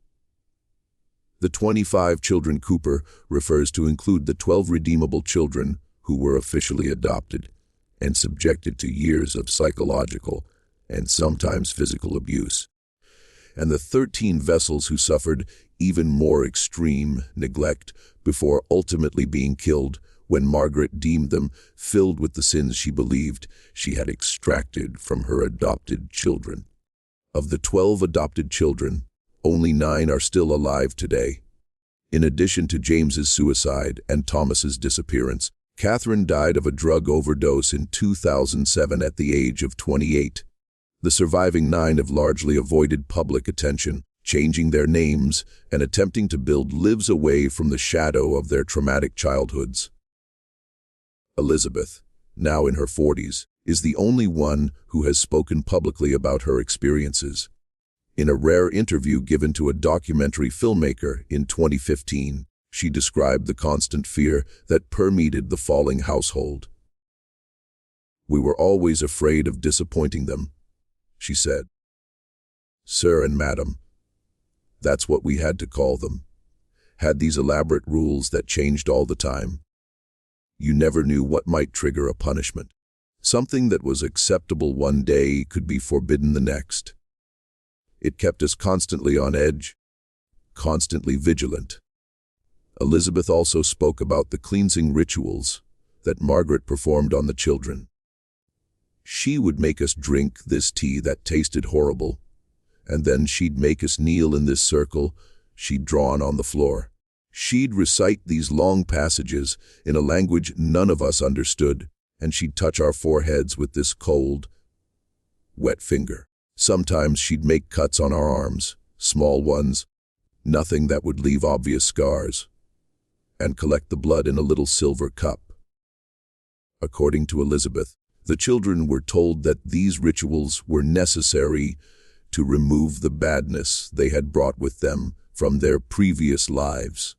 The 25 children Cooper refers to include the 12 redeemable children who were officially adopted and subjected to years of psychological and sometimes physical abuse, and the 13 vessels who suffered even more extreme neglect before ultimately being killed when Margaret deemed them filled with the sins she believed she had extracted from her adopted children. Of the 12 adopted children, only 9 are still alive today. In addition to James's suicide and Thomas's disappearance, Catherine died of a drug overdose in 2007 at the age of 28. The surviving 9 have largely avoided public attention, changing their names and attempting to build lives away from the shadow of their traumatic childhoods. Elizabeth, now in her 40s, is the only one who has spoken publicly about her experiences. In a rare interview given to a documentary filmmaker in 2015, she described the constant fear that permeated the Falling household. "We were always afraid of disappointing them," she said. "Sir and Madam, that's what we had to call them, had these elaborate rules that changed all the time. You never knew what might trigger a punishment. Something that was acceptable one day could be forbidden the next. It kept us constantly on edge, constantly vigilant." Elizabeth also spoke about the cleansing rituals that Margaret performed on the children. "She would make us drink this tea that tasted horrible, and then she'd make us kneel in this circle she'd drawn on the floor. She'd recite these long passages in a language none of us understood, and she'd touch our foreheads with this cold, wet finger. Sometimes she'd make cuts on our arms, small ones, nothing that would leave obvious scars, and collect the blood in a little silver cup." According to Elizabeth, the children were told that these rituals were necessary to remove the badness they had brought with them from their previous lives.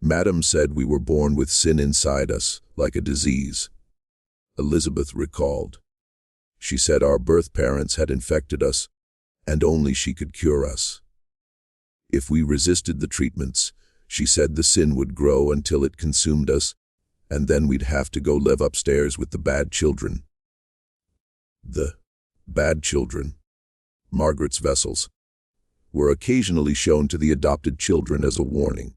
"Madam said we were born with sin inside us, like a disease. Elizabeth recalled. She said our birth parents had infected us, and only she could cure us. If we resisted the treatments, she said the sin would grow until it consumed us, and then we'd have to go live upstairs with the bad children. The bad children, Margaret's vessels, were occasionally shown to the adopted children as a warning.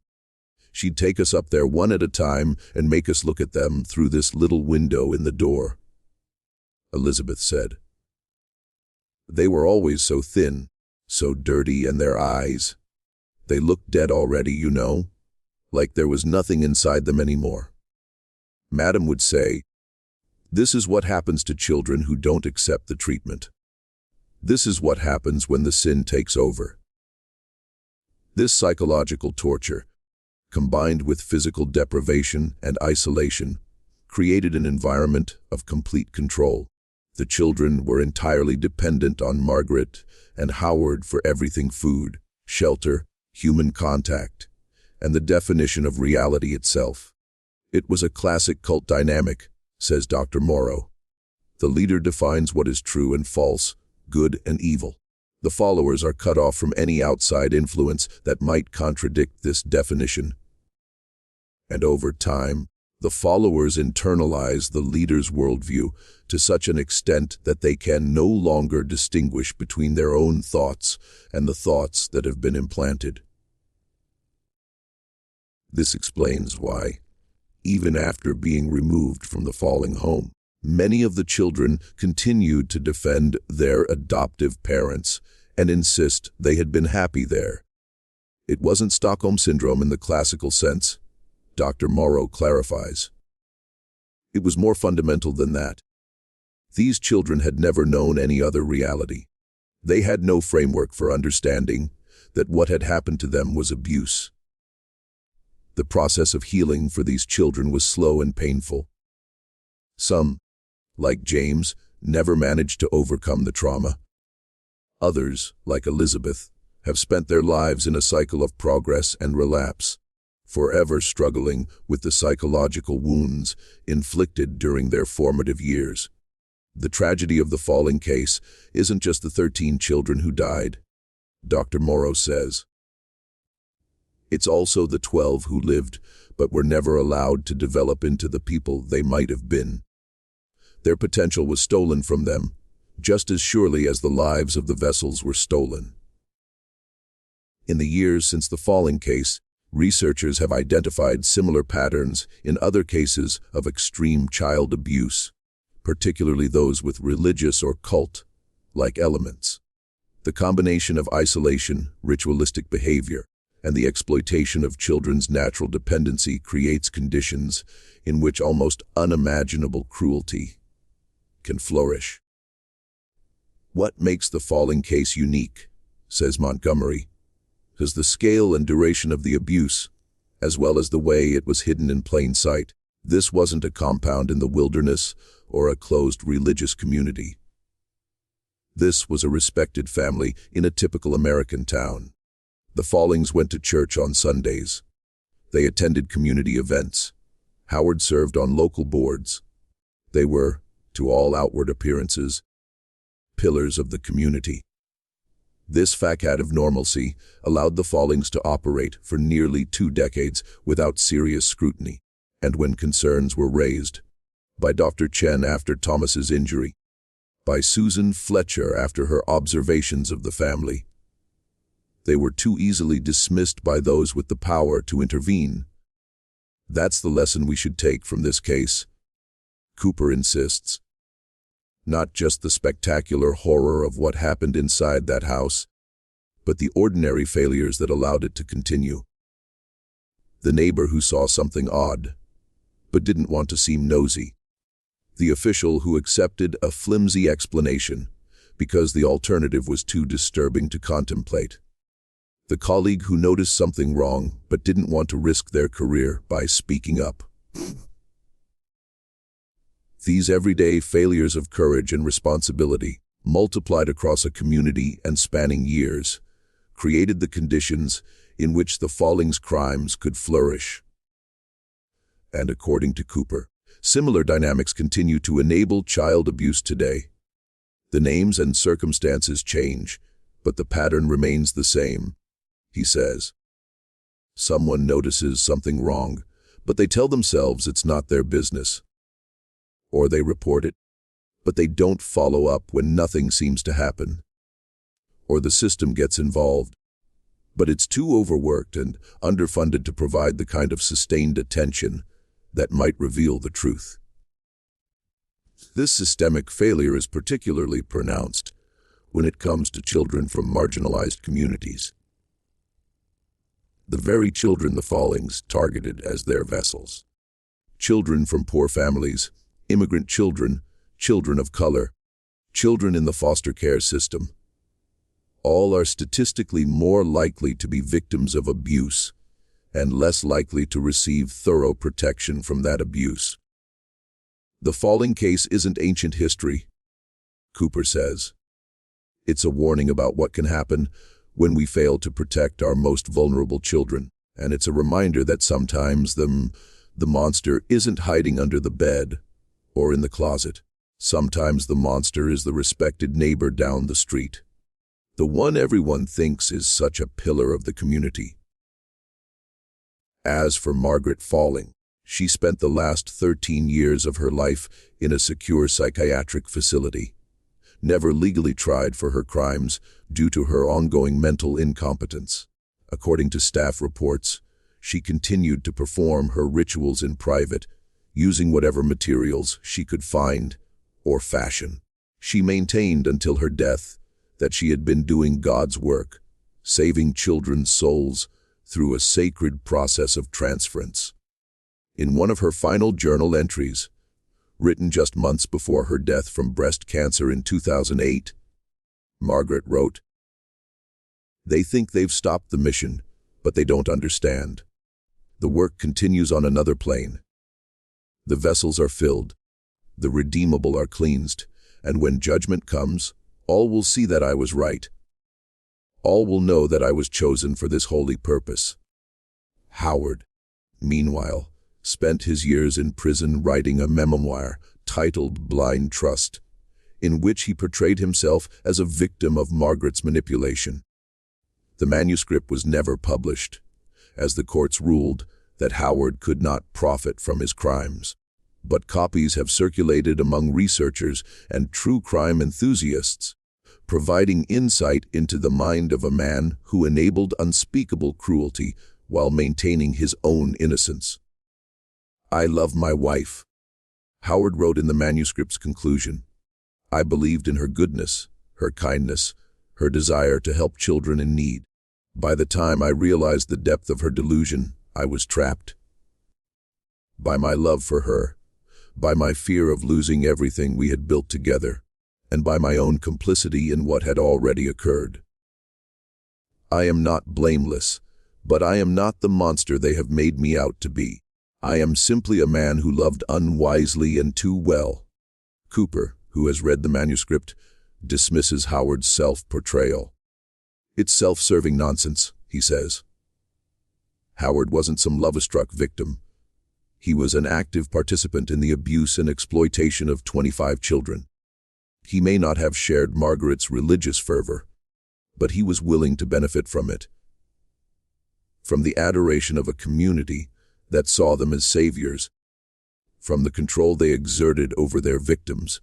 She'd take us up there one at a time and make us look at them through this little window in the door, Elizabeth said. They were always so thin, so dirty, and their eyes, they looked dead already, you know, like there was nothing inside them anymore. Madam would say, "This is what happens to children who don't accept the treatment. This is what happens when the sin takes over." This psychological torture, combined with physical deprivation and isolation, created an environment of complete control. The children were entirely dependent on Margaret and Howard for everything: food, shelter, human contact, and the definition of reality itself. It was a classic cult dynamic, says Dr. Morrow. The leader defines what is true and false, good and evil. The followers are cut off from any outside influence that might contradict this definition. And over time, the followers internalize the leader's worldview to such an extent that they can no longer distinguish between their own thoughts and the thoughts that have been implanted. This explains why, even after being removed from the Falling home, many of the children continued to defend their adoptive parents and insist they had been happy there. It wasn't Stockholm Syndrome in the classical sense, Dr. Morrow clarifies. It was more fundamental than that. These children had never known any other reality. They had no framework for understanding that what had happened to them was abuse. The process of healing for these children was slow and painful. Some, like James, never managed to overcome the trauma. Others, like Elizabeth, have spent their lives in a cycle of progress and relapse, forever struggling with the psychological wounds inflicted during their formative years. The tragedy of the Falling case isn't just the 13 children who died, Dr. Morrow says. It's also the 12 who lived but were never allowed to develop into the people they might have been. Their potential was stolen from them, just as surely as the lives of the vessels were stolen. In the years since the Falling case, researchers have identified similar patterns in other cases of extreme child abuse, particularly those with religious or cult-like elements. The combination of isolation, ritualistic behavior, and the exploitation of children's natural dependency creates conditions in which almost unimaginable cruelty can flourish. What makes the Falling case unique, says Montgomery, is the scale and duration of the abuse, as well as the way it was hidden in plain sight. This wasn't a compound in the wilderness or a closed religious community. This was a respected family in a typical American town. The Follings went to church on Sundays. They attended community events. Howard served on local boards. They were, to all outward appearances, pillars of the community. This facade of normalcy allowed the Follings to operate for nearly 2 decades without serious scrutiny, and when concerns were raised, by Dr. Chen after Thomas's injury, by Susan Fletcher after her observations of the family, they were too easily dismissed by those with the power to intervene. That's the lesson we should take from this case, Cooper insists. Not just the spectacular horror of what happened inside that house, but the ordinary failures that allowed it to continue. The neighbor who saw something odd, but didn't want to seem nosy. The official who accepted a flimsy explanation because the alternative was too disturbing to contemplate. The colleague who noticed something wrong but didn't want to risk their career by speaking up. These everyday failures of courage and responsibility, multiplied across a community and spanning years, created the conditions in which the Follings crimes could flourish. And according to Cooper, Similar dynamics continue to enable child abuse today. The names and circumstances change, but the pattern remains the same, he says. Someone notices something wrong, but they tell themselves it's not their business. Or they report it, but they don't follow up when nothing seems to happen. Or the system gets involved, but it's too overworked and underfunded to provide the kind of sustained attention that might reveal the truth. This systemic failure is particularly pronounced when it comes to children from marginalized communities. The very children the Follings targeted as their vessels. Children from poor families, immigrant children, children of color, children in the foster care system. All are statistically more likely to be victims of abuse and less likely to receive thorough protection from that abuse. The Falling case isn't ancient history, Cooper says. It's a warning about what can happen when we fail to protect our most vulnerable children, and it's a reminder that sometimes the monster isn't hiding under the bed or in the closet. Sometimes the monster is the respected neighbor down the street, the one everyone thinks is such a pillar of the community. As for Margaret Falling, she spent the last 13 years of her life in a secure psychiatric facility, never legally tried for her crimes due to her ongoing mental incompetence. According to staff reports, she continued to perform her rituals in private, using whatever materials she could find or fashion. She maintained until her death that she had been doing God's work, saving children's souls through a sacred process of transference. In one of her final journal entries, written just months before her death from breast cancer in 2008, Margaret wrote, "They think they've stopped the mission, but they don't understand. The work continues on another plane. The vessels are filled, the redeemable are cleansed, and when judgment comes, all will see that I was right. All will know that I was chosen for this holy purpose." Howard, meanwhile, spent his years in prison writing a memoir titled Blind Trust, in which he portrayed himself as a victim of Margaret's manipulation. The manuscript was never published, as the courts ruled that Howard could not profit from his crimes. But copies have circulated among researchers and true crime enthusiasts, providing insight into the mind of a man who enabled unspeakable cruelty while maintaining his own innocence. "I love my wife," Howard wrote in the manuscript's conclusion. "I believed in her goodness, her kindness, her desire to help children in need. By the time I realized the depth of her delusion, I was trapped. By my love for her, by my fear of losing everything we had built together, and by my own complicity in what had already occurred. I am not blameless, but I am not the monster they have made me out to be. I am simply a man who loved unwisely and too well." Cooper, who has read the manuscript, dismisses Howard's self-portrayal. "It's self-serving nonsense," he says. Howard wasn't some love-struck victim. He was an active participant in the abuse and exploitation of 25 children. He may not have shared Margaret's religious fervor, but he was willing to benefit from it. From the adoration of a community that saw them as saviors, from the control they exerted over their victims,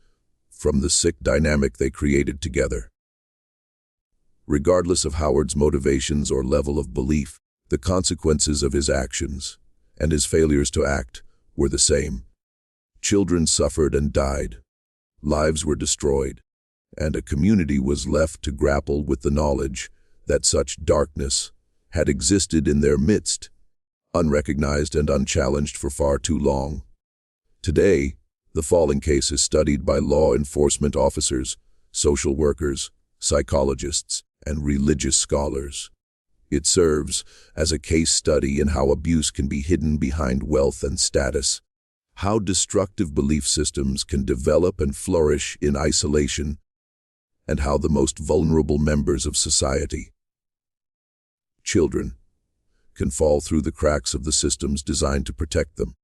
from the sick dynamic they created together. Regardless of Howard's motivations or level of belief, the consequences of his actions and his failures to act were the same. Children suffered and died, lives were destroyed, and a community was left to grapple with the knowledge that such darkness had existed in their midst, unrecognized and unchallenged for far too long. Today, the Falling case is studied by law enforcement officers, social workers, psychologists, and religious scholars. It serves as a case study in how abuse can be hidden behind wealth and status, how destructive belief systems can develop and flourish in isolation, and how the most vulnerable members of society, children, can fall through the cracks of the systems designed to protect them.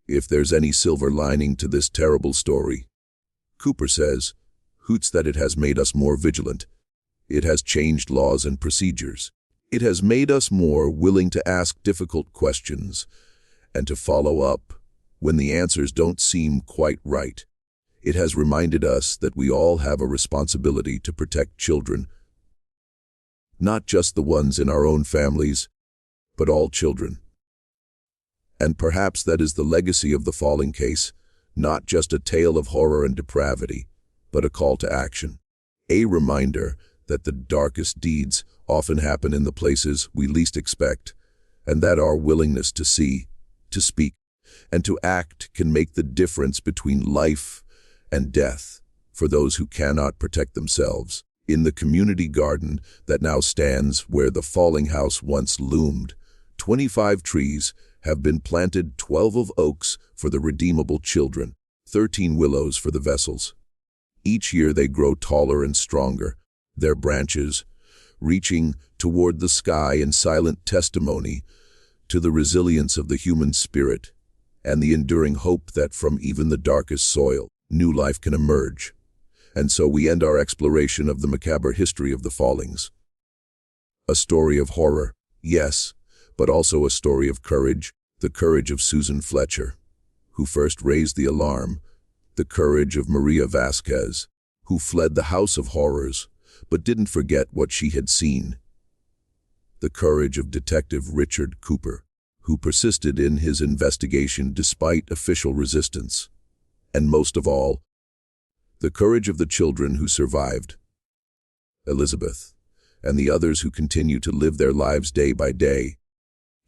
If there's any silver lining to this terrible story, Cooper says, hoots that it has made us more vigilant. It has changed laws and procedures. It has made us more willing to ask difficult questions and to follow up when the answers don't seem quite right. It has reminded us that we all have a responsibility to protect children, not just the ones in our own families, but all children. And perhaps that is the legacy of the Falling case, not just a tale of horror and depravity, but a call to action. A reminder that the darkest deeds often happen in the places we least expect, and that our willingness to see, to speak, and to act can make the difference between life and death for those who cannot protect themselves. In the community garden that now stands where the Falling house once loomed, 25 trees have been planted, 12 of oaks for the redeemable children, 13 willows for the vessels. Each year they grow taller and stronger, their branches reaching toward the sky in silent testimony to the resilience of the human spirit and the enduring hope that from even the darkest soil, new life can emerge. And so we end our exploration of the macabre history of the Follings. A story of horror, yes, but also a story of courage, the courage of Susan Fletcher, who first raised the alarm, the courage of Maria Vasquez, who fled the house of horrors, but didn't forget what she had seen, the courage of Detective Richard Cooper, who persisted in his investigation despite official resistance, and most of all, the courage of the children who survived, Elizabeth, and the others who continue to live their lives day by day,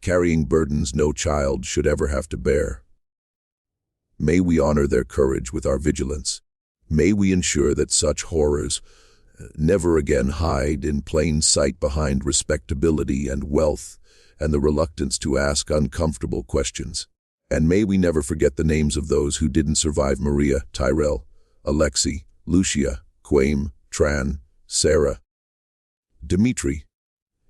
carrying burdens no child should ever have to bear. May we honor their courage with our vigilance. May we ensure that such horrors never again hide in plain sight behind respectability and wealth and the reluctance to ask uncomfortable questions. And may we never forget the names of those who didn't survive: Maria, Tyrell, Alexi, Lucia, Quaim, Tran, Sarah, Dimitri,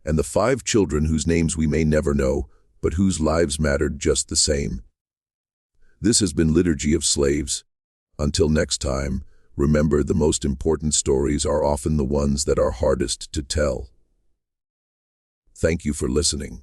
and the 5 children whose names we may never know, but whose lives mattered just the same. This has been Liturgy of Slaves. Until next time, remember, the most important stories are often the ones that are hardest to tell. Thank you for listening.